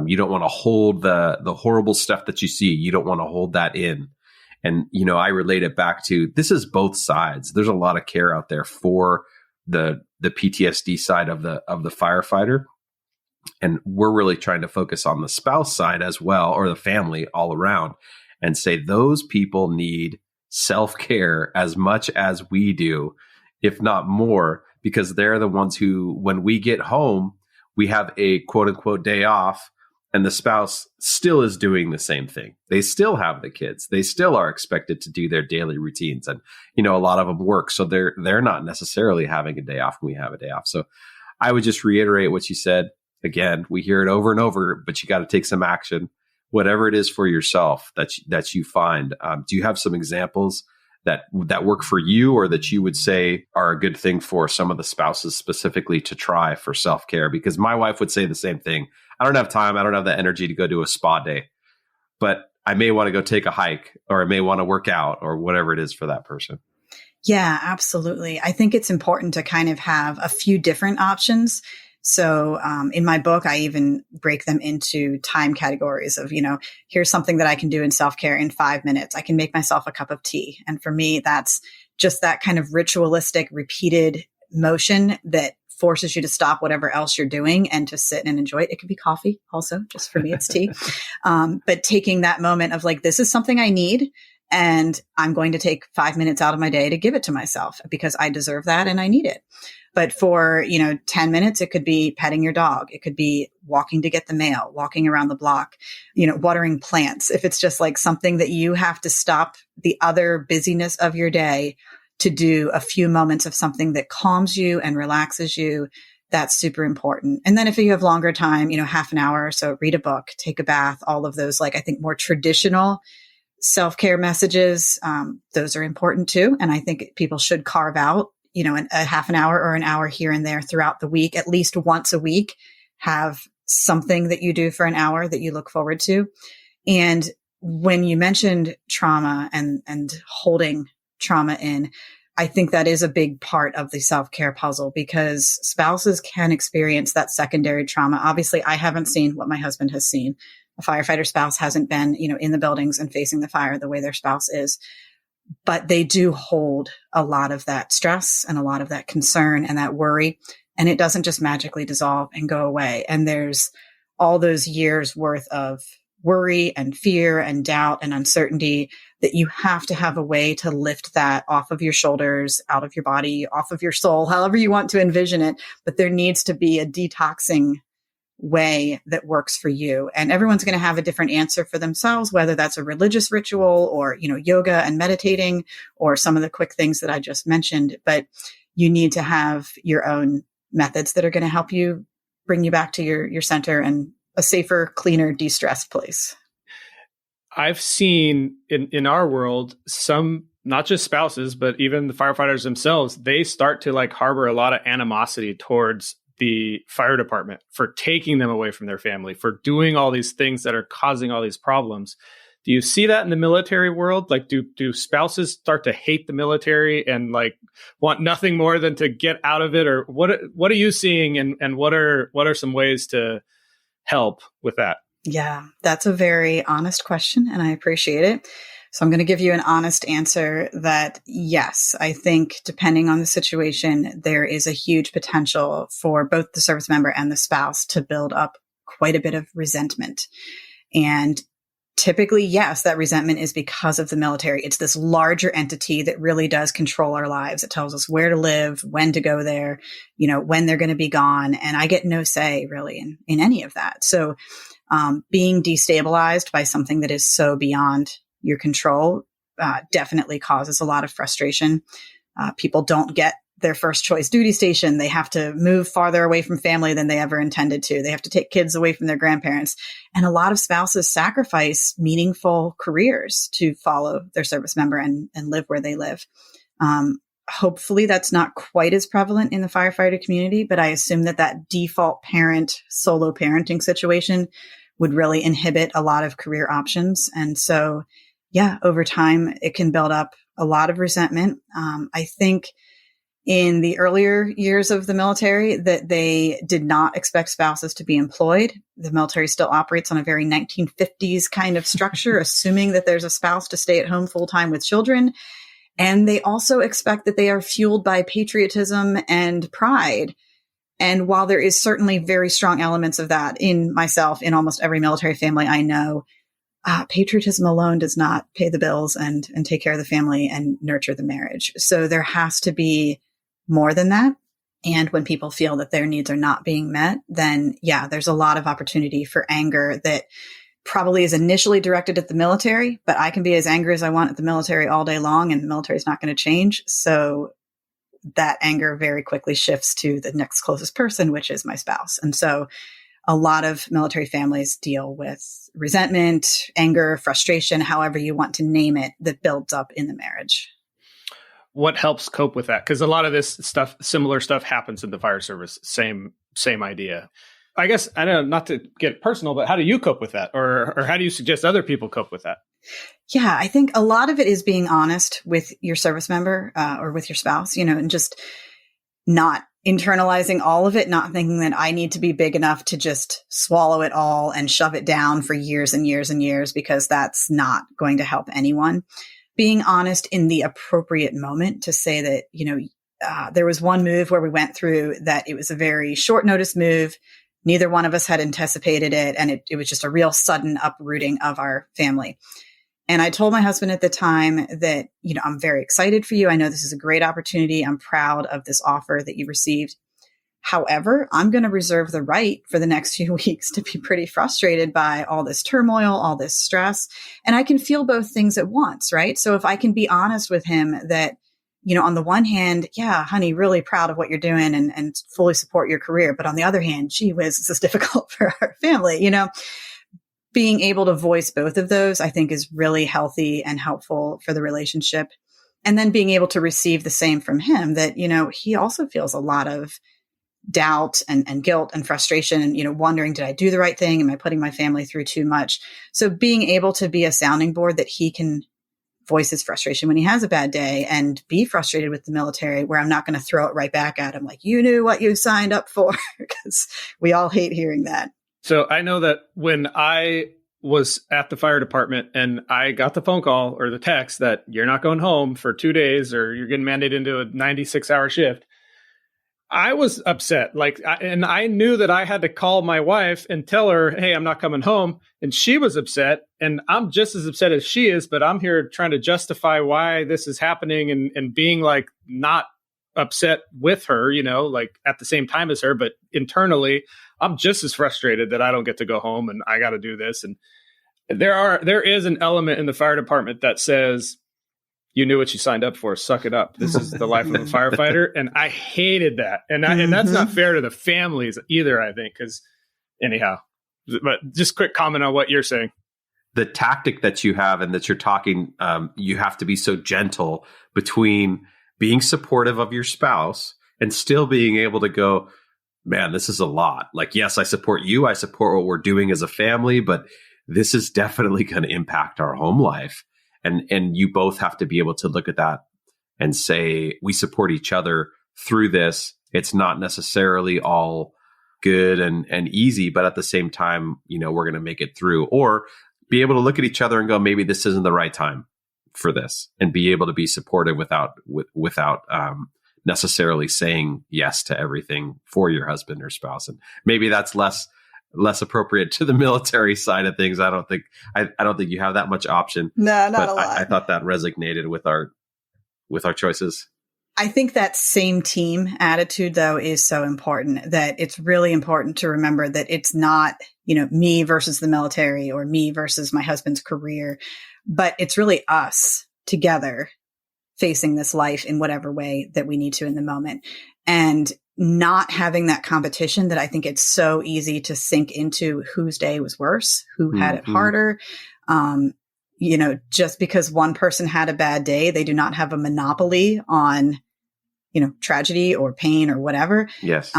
You don't want to hold the horrible stuff that you see. You don't want to hold that in. And, I relate it back to, this is both sides. There's a lot of care out there for the PTSD side of the firefighter. And we're really trying to focus on the spouse side as well, or the family all around, and say those people need self-care as much as we do, if not more, because they're the ones who, when we get home, we have a quote unquote day off and the spouse still is doing the same thing. They still have the kids. They still are expected to do their daily routines. And, a lot of them work. So they're not necessarily having a day off when we have a day off. So I would just reiterate what you said. Again, we hear it over and over, but you got to take some action, whatever it is for yourself that you find. Do you have some examples that work for you, or that you would say are a good thing for some of the spouses specifically to try for self-care? Because my wife would say the same thing. I don't have time. I don't have the energy to go do a spa day, but I may want to go take a hike, or I may want to work out, or whatever it is for that person. Yeah, absolutely. I think it's important to kind of have a few different options. So in my book, I even break them into time categories of, here's something that I can do in self-care in 5 minutes. I can make myself a cup of tea. And for me, that's just that kind of ritualistic, repeated motion that forces you to stop whatever else you're doing and to sit and enjoy it. It could be coffee also, just for me, it's tea. But taking that moment of like, this is something I need, and I'm going to take 5 minutes out of my day to give it to myself because I deserve that and I need it. But for, 10 minutes, it could be petting your dog. It could be walking to get the mail, walking around the block, watering plants. If it's just like something that you have to stop the other busyness of your day to do a few moments of something that calms you and relaxes you, that's super important. And then if you have longer time, half an hour or so, read a book, take a bath, all of those, I think more traditional self-care messages, those are important too. And I think people should carve out a half an hour or an hour here and there throughout the week, at least once a week, have something that you do for an hour that you look forward to. And when you mentioned trauma and holding trauma in, I think that is a big part of the self-care puzzle, because spouses can experience that secondary trauma. Obviously, I haven't seen what my husband has seen. A firefighter spouse hasn't been, in the buildings and facing the fire the way their spouse is. but they do hold a lot of that stress and a lot of that concern and that worry. And it doesn't just magically dissolve and go away. And there's all those years worth of worry and fear and doubt and uncertainty that you have to have a way to lift that off of your shoulders, out of your body, off of your soul, however you want to envision it. But there needs to be a detoxing way that works for you. And everyone's going to have a different answer for themselves, whether that's a religious ritual or, yoga and meditating or some of the quick things that I just mentioned. But you need to have your own methods that are going to help you bring you back to your center and a safer, cleaner, de-stressed place. I've seen in our world, some, not just spouses, but even the firefighters themselves, they start to harbor a lot of animosity towards the fire department for taking them away from their family, for doing all these things that are causing all these problems. Do you see that in the military world? Do spouses start to hate the military and want nothing more than to get out of it? Or what are you seeing and what are some ways to help with that? Yeah, that's a very honest question and I appreciate it. So I'm going to give you an honest answer that yes, I think depending on the situation, there is a huge potential for both the service member and the spouse to build up quite a bit of resentment. And typically, yes, that resentment is because of the military. It's this larger entity that really does control our lives. It tells us where to live, when to go there, when they're going to be gone. And I get no say really in any of that. So being destabilized by something that is so beyond your control definitely causes a lot of frustration. People don't get their first choice duty station. They have to move farther away from family than they ever intended to. They have to take kids away from their grandparents. And a lot of spouses sacrifice meaningful careers to follow their service member and live where they live. Hopefully that's not quite as prevalent in the firefighter community, but I assume that default parent, solo parenting situation would really inhibit a lot of career options. And so, yeah, over time, it can build up a lot of resentment. I think in the earlier years of the military that they did not expect spouses to be employed. The military still operates on a very 1950s kind of structure, assuming that there's a spouse to stay at home full time with children. And they also expect that they are fueled by patriotism and pride. And while there is certainly very strong elements of that in myself, in almost every military family I know, patriotism alone does not pay the bills and take care of the family and nurture the marriage. So there has to be more than that. And when people feel that their needs are not being met, then yeah, there's a lot of opportunity for anger that probably is initially directed at the military, but I can be as angry as I want at the military all day long and the military is not going to change. So that anger very quickly shifts to the next closest person, which is my spouse. And so a lot of military families deal with resentment, anger, frustration, however you want to name it, that builds up in the marriage. What helps cope with that? Because a lot of this stuff, similar stuff happens in the fire service. Same idea. I guess, I don't know, not to get personal, but how do you cope with that? Or how do you suggest other people cope with that? Yeah, I think a lot of it is being honest with your service member or with your spouse, and just not internalizing all of it, not thinking that I need to be big enough to just swallow it all and shove it down for years and years and years, because that's not going to help anyone. Being honest in the appropriate moment to say that, there was one move where we went through that it was a very short notice move. Neither one of us had anticipated it. And it was just a real sudden uprooting of our family. And I told my husband at the time that, I'm very excited for you. I know this is a great opportunity. I'm proud of this offer that you received. However, I'm going to reserve the right for the next few weeks to be pretty frustrated by all this turmoil, all this stress. And I can feel both things at once, right? So if I can be honest with him that, on the one hand, yeah, honey, really proud of what you're doing and fully support your career. But on the other hand, gee whiz, this is difficult for our family, Being able to voice both of those, I think, is really healthy and helpful for the relationship. And then being able to receive the same from him that, he also feels a lot of doubt and guilt and frustration and, wondering, did I do the right thing? Am I putting my family through too much? So being able to be a sounding board that he can voice his frustration when he has a bad day and be frustrated with the military, where I'm not going to throw it right back at him. Like, you knew what you signed up for, because we all hate hearing that. So I know that when I was at the fire department and I got the phone call or the text that you're not going home for 2 days or you're getting mandated into a 96-hour shift, I was upset. And I knew that I had to call my wife and tell her, hey, I'm not coming home. And she was upset. And I'm just as upset as she is, but I'm here trying to justify why this is happening and being like not upset with her, like at the same time as her. But internally, I'm just as frustrated that I don't get to go home and I got to do this. And there is an element in the fire department that says, you knew what you signed up for. Suck it up. This is the life of a firefighter. And I hated that. And that's not fair to the families either, I think, because anyhow, but just quick comment on what you're saying. The tactic that you have and that you're talking, you have to be so gentle between being supportive of your spouse and still being able to go, man, this is a lot. Like, yes, I support you. I support what we're doing as a family, but this is definitely going to impact our home life. And you both have to be able to look at that and say, we support each other through this. It's not necessarily all good and easy, but at the same time, we're going to make it through. Or be able to look at each other and go, maybe this isn't the right time for this, and be able to be supportive without necessarily saying yes to everything for your husband or spouse. And maybe that's less appropriate to the military side of things. I don't think you have that much option. No, not a lot. I thought that resonated with our choices. I think that same team attitude, though, is so important, that it's really important to remember that it's not, me versus the military or me versus my husband's career, but it's really us together facing this life in whatever way that we need to in the moment. And not having that competition, that I think it's so easy to sink into whose day was worse, who had it harder. Just because one person had a bad day, they do not have a monopoly on, tragedy or pain or whatever. Yes.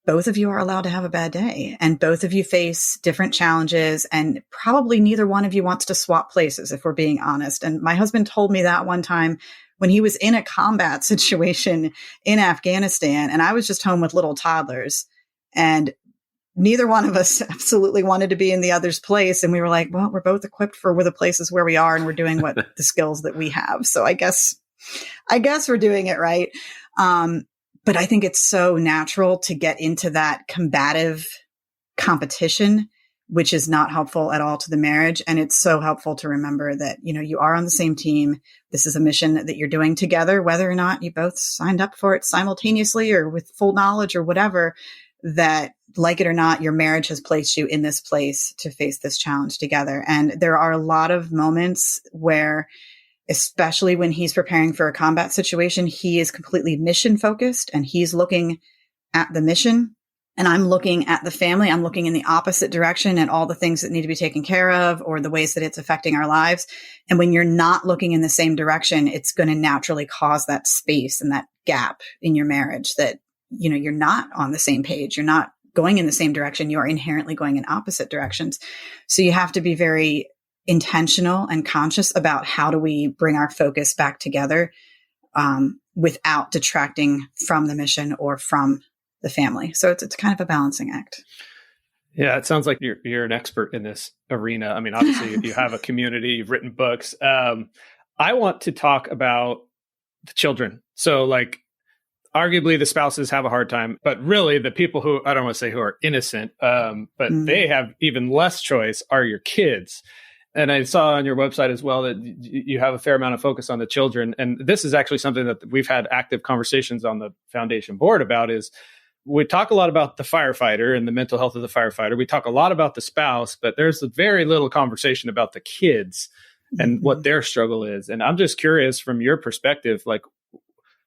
Both of you are allowed to have a bad day, and both of you face different challenges, and probably neither one of you wants to swap places, if we're being honest. And my husband told me that one time when he was in a combat situation in Afghanistan, and I was just home with little toddlers, and neither one of us absolutely wanted to be in the other's place. And we were like, well, we're both equipped for the places where we are, and we're doing what the skills that we have. So I guess we're doing it right. But I think it's so natural to get into that combative competition, which is not helpful at all to the marriage. And it's so helpful to remember that, you are on the same team. This is a mission that you're doing together, whether or not you both signed up for it simultaneously or with full knowledge or whatever, that, like it or not, your marriage has placed you in this place to face this challenge together. And there are a lot of moments where, especially when he's preparing for a combat situation, he is completely mission focused and he's looking at the mission. And I'm looking at the family. I'm looking in the opposite direction at all the things that need to be taken care of or the ways that it's affecting our lives. And when you're not looking in the same direction, it's going to naturally cause that space and that gap in your marriage that, you're not on the same page. You're not going in the same direction. You're inherently going in opposite directions. So you have to be very intentional and conscious about how do we bring our focus back together without detracting from the mission or from the family. So it's kind of a balancing act. Yeah, it sounds like you're an expert in this arena. I mean, obviously you have a community, you've written books. I want to talk about the children. So arguably the spouses have a hard time, but really the people who, I don't want to say who are innocent, but they have even less choice are your kids. And I saw on your website as well that you have a fair amount of focus on the children. And this is actually something that we've had active conversations on the foundation board about. Is we talk a lot about the firefighter and the mental health of the firefighter. We talk a lot about the spouse, but there's very little conversation about the kids and what their struggle is. And I'm just curious from your perspective,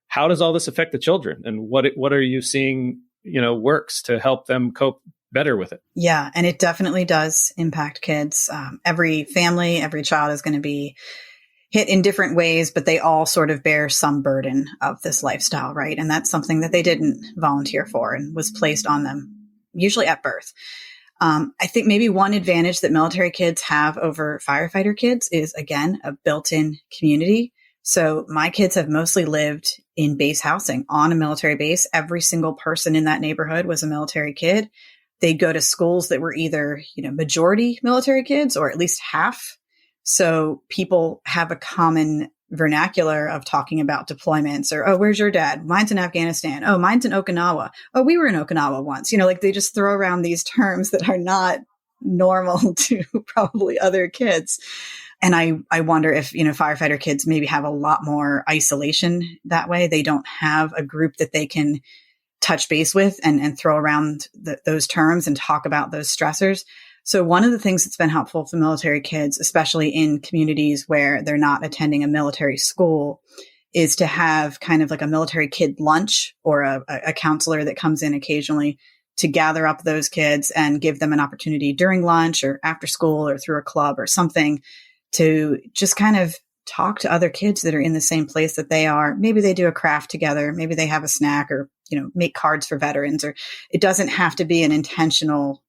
how does all this affect the children, and what are you seeing, works to help them cope better with it? Yeah. And it definitely does impact kids. Every family, every child is going to be hit in different ways, but they all sort of bear some burden of this lifestyle, right? And that's something that they didn't volunteer for and was placed on them, usually at birth. I think maybe one advantage that military kids have over firefighter kids is, again, a built-in community. So my kids have mostly lived in base housing on a military base. Every single person in that neighborhood was a military kid. they'd go to schools that were either, majority military kids or at least half. So people have a common vernacular of talking about deployments or, oh, where's your dad? Mine's in Afghanistan. Oh, mine's in Okinawa. Oh, we were in Okinawa once. Like they just throw around these terms that are not normal to probably other kids. And I wonder if, firefighter kids maybe have a lot more isolation that way. They don't have a group that they can touch base with and throw around those terms and talk about those stressors. So one of the things that's been helpful for military kids, especially in communities where they're not attending a military school, is to have kind of like a military kid lunch or a counselor that comes in occasionally to gather up those kids and give them an opportunity during lunch or after school or through a club or something to just kind of talk to other kids that are in the same place that they are. Maybe they do a craft together. Maybe they have a snack or, make cards for veterans, or it doesn't have to be an intentional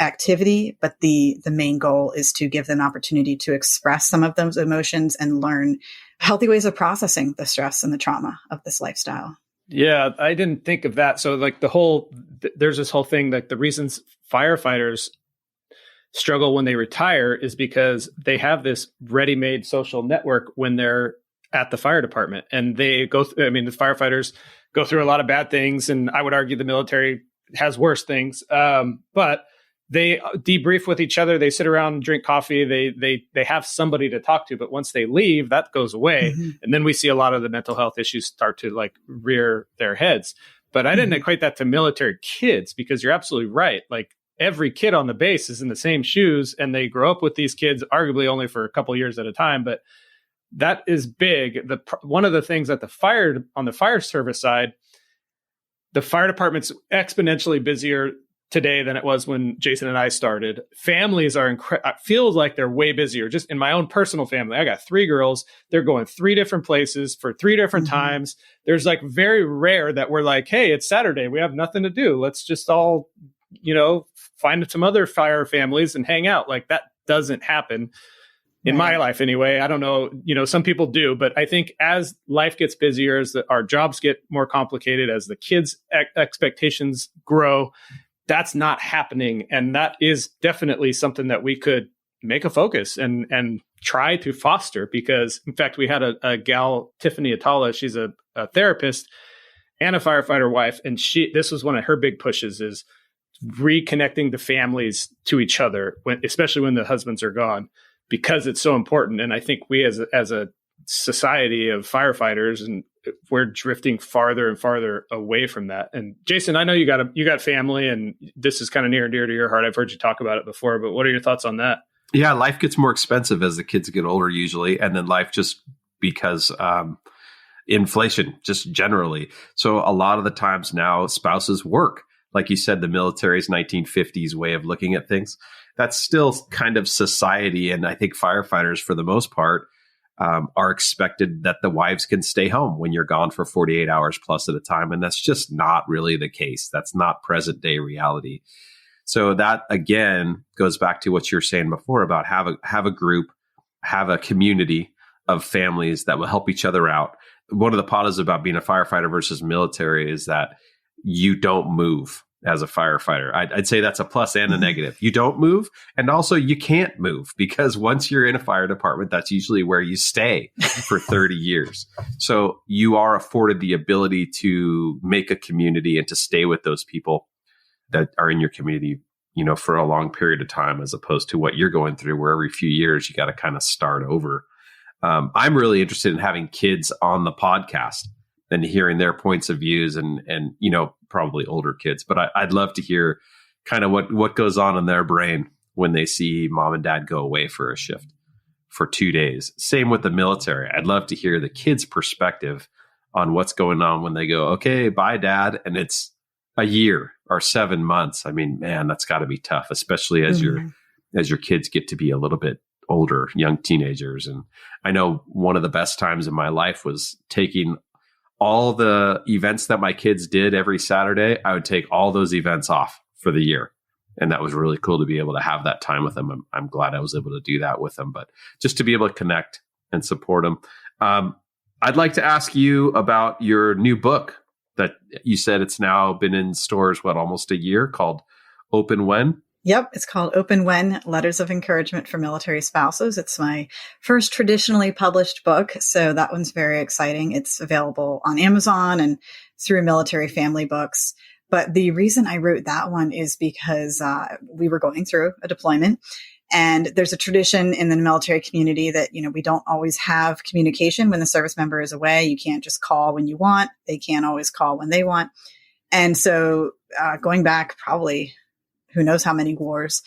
activity, but the main goal is to give them an opportunity to express some of those emotions and learn healthy ways of processing the stress and the trauma of this lifestyle. Yeah, I didn't think of that. So like there's this whole thing that the reasons firefighters struggle when they retire is because they have this ready-made social network when they're at the fire department, and they the firefighters go through a lot of bad things, and I would argue the military has worse things. But they debrief with each other. They sit around and drink coffee. They have somebody to talk to. But once they leave, that goes away, and then we see a lot of the mental health issues start to like rear their heads. But I didn't equate that to military kids, because you're absolutely right. Like every kid on the base is in the same shoes, and they grow up with these kids, arguably only for a couple of years at a time. But that is big. One of the things that on the fire service side, the fire department's exponentially busier today than it was when Jason and I started. Families are feels like they're way busier. Just in my own personal family, I got 3 girls. They're going 3 different places for 3 different times. There's like very rare that we're like, hey, it's Saturday. We have nothing to do. Let's just all, find some other fire families and hang out. Like that doesn't happen in my life anyway. I don't know, some people do, but I think as life gets busier, as our jobs get more complicated, as the kids' expectations grow, that's not happening. And that is definitely something that we could make a focus and try to foster, because in fact, we had a gal, Tiffany Atala, she's a therapist and a firefighter wife. And this was one of her big pushes, is reconnecting the families to each other, especially when the husbands are gone, because it's so important. And I think we as a society of firefighters, and we're drifting farther and farther away from that. And Jason, I know you got family, and this is kind of near and dear to your heart. I've heard you talk about it before, but what are your thoughts on that? Yeah, life gets more expensive as the kids get older usually. And then life just because inflation just generally. So a lot of the times now spouses work. Like you said, the military's 1950s way of looking at things. That's still kind of society. And I think firefighters, for the most part, are expected that the wives can stay home when you're gone for 48 hours plus at a time. And that's just not really the case. That's not present day reality. So that, again, goes back to what you were saying before about have a group, have a community of families that will help each other out. One of the positives about being a firefighter versus military is that you don't move as a firefighter. I'd say that's a plus and a negative. You don't move, and also you can't move, because once you're in a fire department, that's usually where you stay for 30 years. So you are afforded the ability to make a community and to stay with those people that are in your community, for a long period of time, as opposed to what you're going through, where every few years you got to kind of start over. I'm really interested in having kids on the podcast and hearing their points of views, and probably older kids. But I'd love to hear kind of what goes on in their brain when they see mom and dad go away for a shift for 2 days. Same with the military. I'd love to hear the kids' perspective on what's going on when they go, okay, bye, dad. And it's a year or 7 months. I mean, man, that's got to be tough, especially as your kids get to be a little bit older, young teenagers. And I know one of the best times in my life was taking all the events that my kids did every Saturday. I would take all those events off for the year. And that was really cool to be able to have that time with them. I'm glad I was able to do that with them, but just to be able to connect and support them. I'd like to ask you about your new book that you said it's now been in stores, almost a year, called Open When? Yep. It's called Open When, Letters of Encouragement for Military Spouses. It's my first traditionally published book. So that one's very exciting. It's available on Amazon and through Military Family Books. But the reason I wrote that one is because we were going through a deployment. And there's a tradition in the military community that, we don't always have communication when the service member is away. You can't just call when you want. They can't always call when they want. And so going back probably who knows how many wars,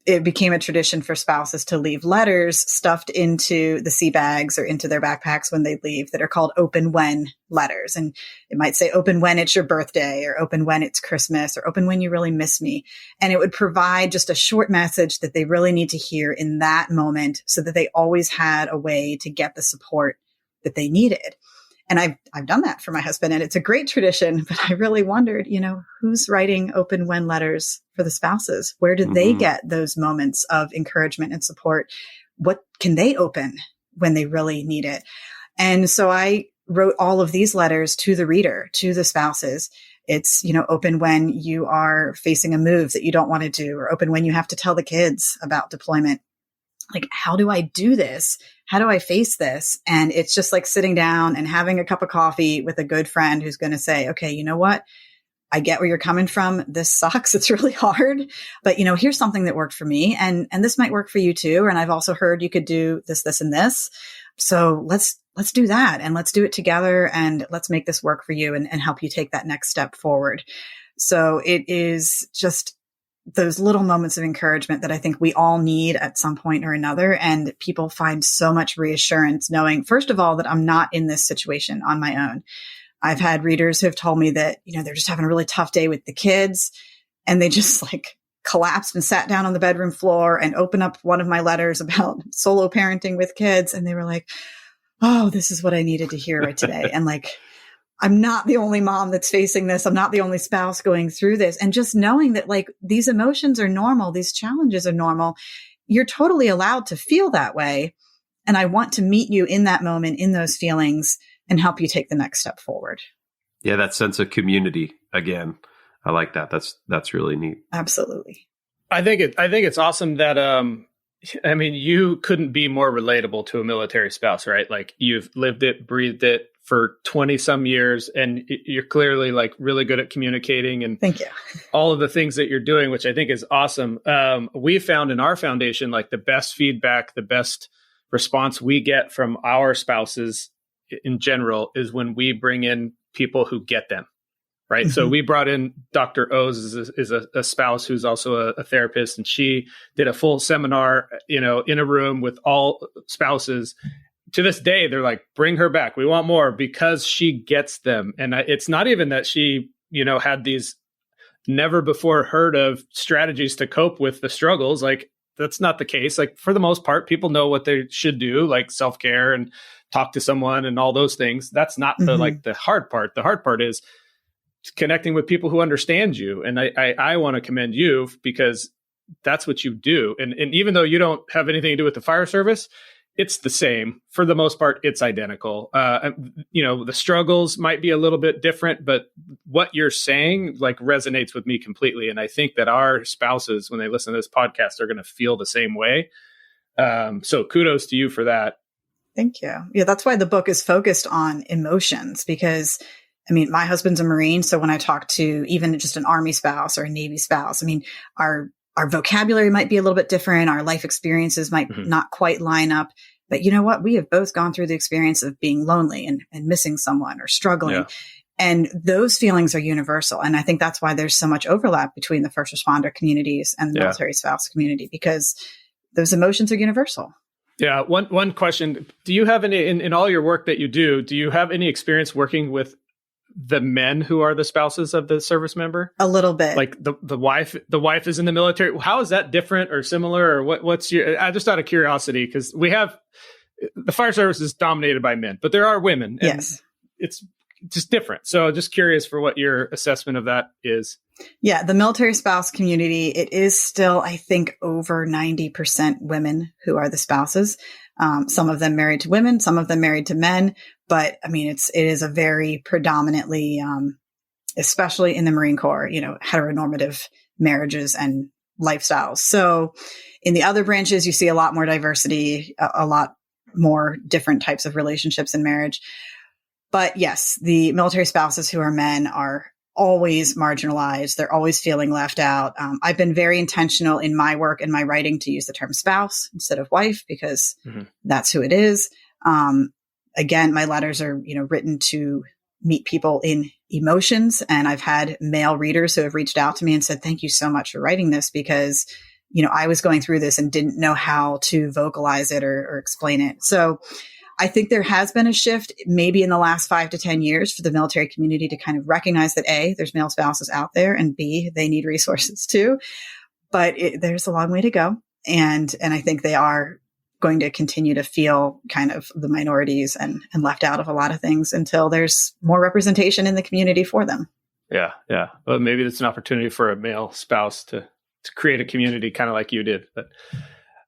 it became a tradition for spouses to leave letters stuffed into the sea bags or into their backpacks when they leave that are called open when letters. And it might say open when it's your birthday, or open when it's Christmas, or open when you really miss me. And it would provide just a short message that they really need to hear in that moment so that they always had a way to get the support that they needed. And I've done that for my husband, and it's a great tradition, but I really wondered, who's writing open when letters for the spouses? Where do they get those moments of encouragement and support? What can they open when they really need it? And so I wrote all of these letters to the reader, to the spouses. It's, open when you are facing a move that you don't want to do, or open when you have to tell the kids about deployment. Like, how do I do this? How do I face this? And it's just like sitting down and having a cup of coffee with a good friend who's going to say, okay, you know what? I get where you're coming from. This sucks. It's really hard, but here's something that worked for me, and this might work for you too. And I've also heard you could do this, this, and this. So let's do that, and let's do it together, and let's make this work for you and help you take that next step forward. So it is just those little moments of encouragement that I think we all need at some point or another. And people find so much reassurance knowing, first of all, that I'm not in this situation on my own. I've had readers who have told me that, they're just having a really tough day with the kids, and they just collapsed and sat down on the bedroom floor and opened up one of my letters about solo parenting with kids. And they were like, oh, this is what I needed to hear right today. And I'm not the only mom that's facing this. I'm not the only spouse going through this. And just knowing that these emotions are normal, these challenges are normal. You're totally allowed to feel that way. And I want to meet you in that moment, in those feelings, and help you take the next step forward. Yeah, that sense of community again. I like that. That's really neat. Absolutely. I think it's awesome that you couldn't be more relatable to a military spouse, right? Like, you've lived it, breathed it for 20 some years, and you're clearly really good at communicating, and thank you. All of the things that you're doing, which I think is awesome. We found in our foundation, the best feedback, the best response we get from our spouses in general is when we bring in people who get them. Right. Mm-hmm. So we brought in Dr. O's is a spouse who's also a therapist, and she did a full seminar, in a room with all spouses. To this day, they're like, bring her back. We want more, because she gets them. And it's not even that she, had these never before heard of strategies to cope with the struggles. That's not the case. For the most part, people know what they should do, like self-care and talk to someone and all those things. That's not the hard part. The hard part is connecting with people who understand you. And I want to commend you, because that's what you do. And even though you don't have anything to do with the fire service, it's the same. For the most part, it's identical. The struggles might be a little bit different, but what you're saying resonates with me completely. And I think that our spouses, when they listen to this podcast, are going to feel the same way. So kudos to you for that. Thank you. Yeah, that's why the book is focused on emotions, because my husband's a Marine. So when I talk to even just an Army spouse or a Navy spouse, our vocabulary might be a little bit different. Our life experiences might not quite line up. But you know what? We have both gone through the experience of being lonely and missing someone or struggling. Yeah. And those feelings are universal. And I think that's why there's so much overlap between the first responder communities and the military spouse community, because those emotions are universal. Yeah. One question. Do you have any, in all your work that you do you have any experience working with the men who are the spouses of the service member? A little bit. The wife is in the military. How is that different or similar, or what's your, I just out of curiosity, because we have, the fire service is dominated by men, but there are women. And yes. It's just different. So just curious for what your assessment of that is. Yeah. The military spouse community, it is still, I think, over 90% women who are the spouses. Some of them married to women, some of them married to men. But it is a very predominantly, especially in the Marine Corps, heteronormative marriages and lifestyles. So in the other branches, you see a lot more diversity, a lot more different types of relationships in marriage. But yes, the military spouses who are men are always marginalized. They're always feeling left out. I've been very intentional in my work and my writing to use the term spouse instead of wife, because that's who it is. Again, my letters are, written to meet people in emotions. And I've had male readers who have reached out to me and said, thank you so much for writing this, because, I was going through this and didn't know how to vocalize it or explain it. So I think there has been a shift maybe in the last 5 to 10 years for the military community to kind of recognize that A, there's male spouses out there, and B, they need resources too. But there's a long way to go. And I think they are going to continue to feel kind of the minorities and left out of a lot of things until there's more representation in the community for them. Yeah. Yeah. Well, maybe it's an opportunity for a male spouse to create a community kind of like you did. But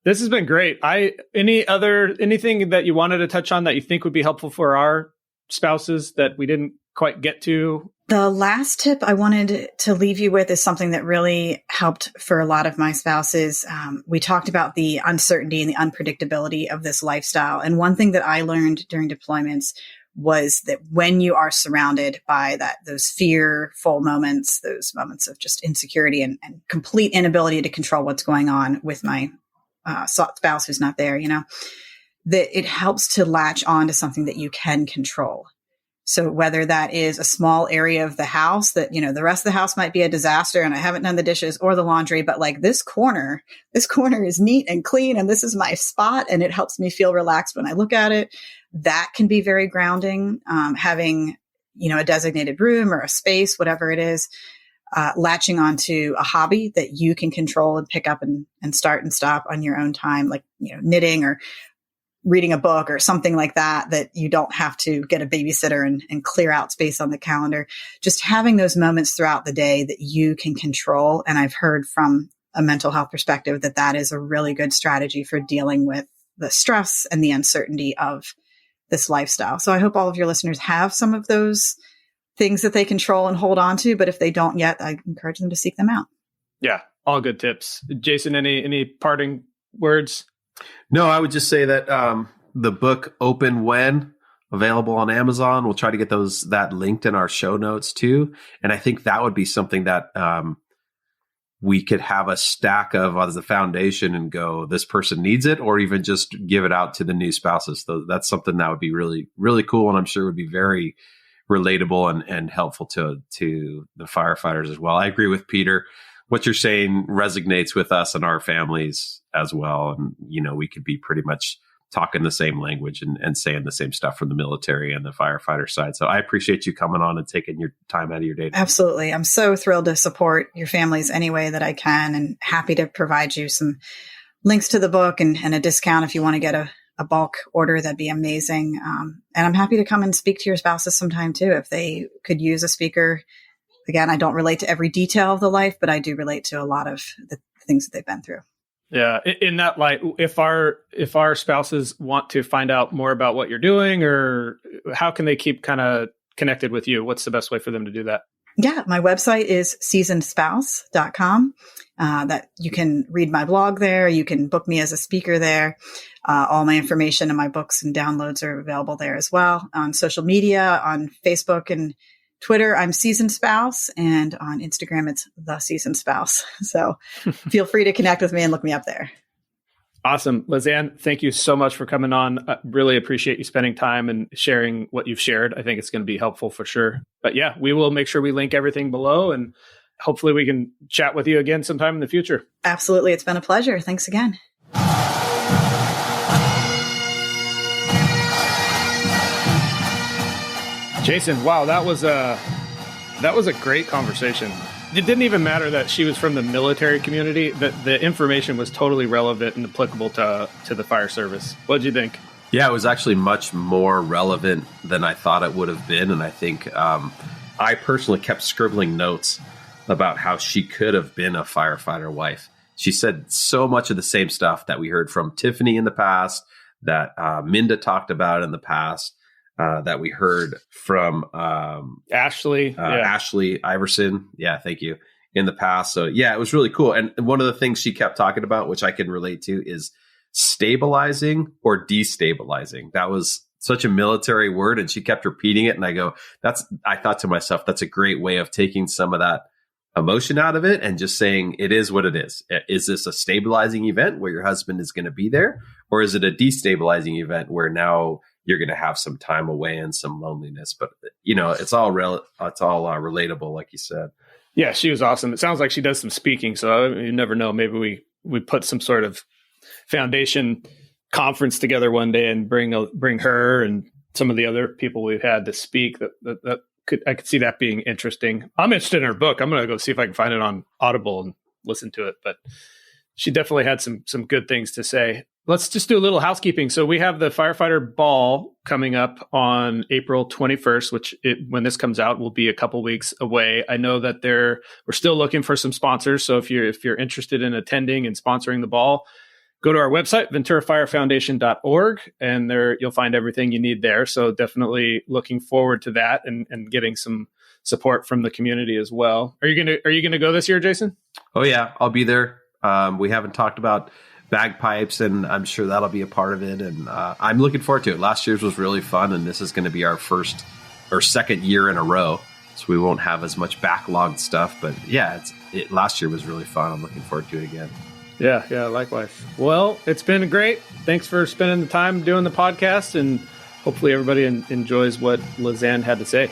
this has been great. Anything that you wanted to touch on that you think would be helpful for our spouses that we didn't quite get to? The last tip I wanted to leave you with is something that really helped for a lot of my spouses. We talked about the uncertainty and the unpredictability of this lifestyle. And one thing that I learned during deployments was that when you are surrounded by those fearful moments, those moments of just insecurity and complete inability to control what's going on with my spouse who's not there, that it helps to latch on to something that you can control. So whether that is a small area of the house that, the rest of the house might be a disaster and I haven't done the dishes or the laundry, but like this corner is neat and clean and this is my spot and it helps me feel relaxed when I look at it. That can be very grounding. Having, a designated room or a space, whatever it is, latching onto a hobby that you can control and pick up and start and stop on your own time, like, knitting or reading a book or something like that you don't have to get a babysitter and clear out space on the calendar. Just having those moments throughout the day that you can control. And I've heard from a mental health perspective that is a really good strategy for dealing with the stress and the uncertainty of this lifestyle. So I hope all of your listeners have some of those things that they control and hold on to. But if they don't yet, I encourage them to seek them out. Yeah, all good tips. Jason, any parting words? No, I would just say that the book Open When, available on Amazon. We'll try to get that linked in our show notes too. And I think that would be something that we could have a stack of as a foundation and go, this person needs it, or even just give it out to the new spouses. So that's something that would be really, really cool. And I'm sure would be very relatable and helpful to the firefighters as well. I agree with Peter. What you're saying resonates with us and our families as well. And, we could be pretty much talking the same language and saying the same stuff from the military and the firefighter side. So I appreciate you coming on and taking your time out of your day. Absolutely. I'm so thrilled to support your families any way that I can, and happy to provide you some links to the book and a discount if you want to get a bulk order. That'd be amazing. And I'm happy to come and speak to your spouses sometime too, if they could use a speaker. Again, I don't relate to every detail of the life, but I do relate to a lot of the things that they've been through. Yeah. In that light, if our spouses want to find out more about what you're doing, or how can they keep kind of connected with you? What's the best way for them to do that? Yeah, my website is seasonedspouse.com. That you can read my blog there. You can book me as a speaker there. All my information and my books and downloads are available there as well. On social media, on Facebook and Twitter, I'm Seasoned Spouse, and on Instagram, it's The Seasoned Spouse. So feel free to connect with me and look me up there. Awesome. Lizann, thank you so much for coming on. I really appreciate you spending time and sharing what you've shared. I think it's going to be helpful for sure. But yeah, we will make sure we link everything below, and hopefully we can chat with you again sometime in the future. Absolutely. It's been a pleasure. Thanks again. Jason, wow, that was a great conversation. It didn't even matter that she was from the military community. The information was totally relevant and applicable to the fire service. What did you think? Yeah, it was actually much more relevant than I thought it would have been. And I think I personally kept scribbling notes about how she could have been a firefighter wife. She said so much of the same stuff that we heard from Tiffany in the past, that Minda talked about in the past, that we heard from Ashley Ashley Iverson. Yeah, thank you. in the past. So yeah, it was really cool. And one of the things she kept talking about, which I can relate to, is stabilizing or destabilizing. That was such a military word, and she kept repeating it. And I thought to myself, that's a great way of taking some of that emotion out of it and just saying it is what it is. Is this a stabilizing event where your husband is going to be there, or is it a destabilizing event where now you're going to have some time away and some loneliness? But it's all relatable, like you said. Yeah, she was awesome. It sounds like she does some speaking, so you never know. Maybe we put some sort of foundation conference together one day and bring her and some of the other people we've had to speak. I could see that being interesting. I'm interested in her book. I'm going to go see if I can find it on Audible and listen to it. But she definitely had some good things to say. Let's just do a little housekeeping. So we have the Firefighter Ball coming up on April 21st, which when this comes out will be a couple weeks away. I know that we're still looking for some sponsors. So if you're interested in attending and sponsoring the ball, go to our website, venturafirefoundation.org, and there you'll find everything you need there. So definitely looking forward to that and getting some support from the community as well. Are you gonna go this year, Jason? Oh yeah, I'll be there. We haven't talked about bagpipes, and I'm sure that'll be a part of it. And I'm looking forward to it. Last year's was really fun, and this is going to be our second year in a row. So we won't have as much backlogged stuff. But yeah, last year was really fun. I'm looking forward to it again. Yeah, likewise. Well, it's been great. Thanks for spending the time doing the podcast, and hopefully everybody enjoys what Lizann had to say.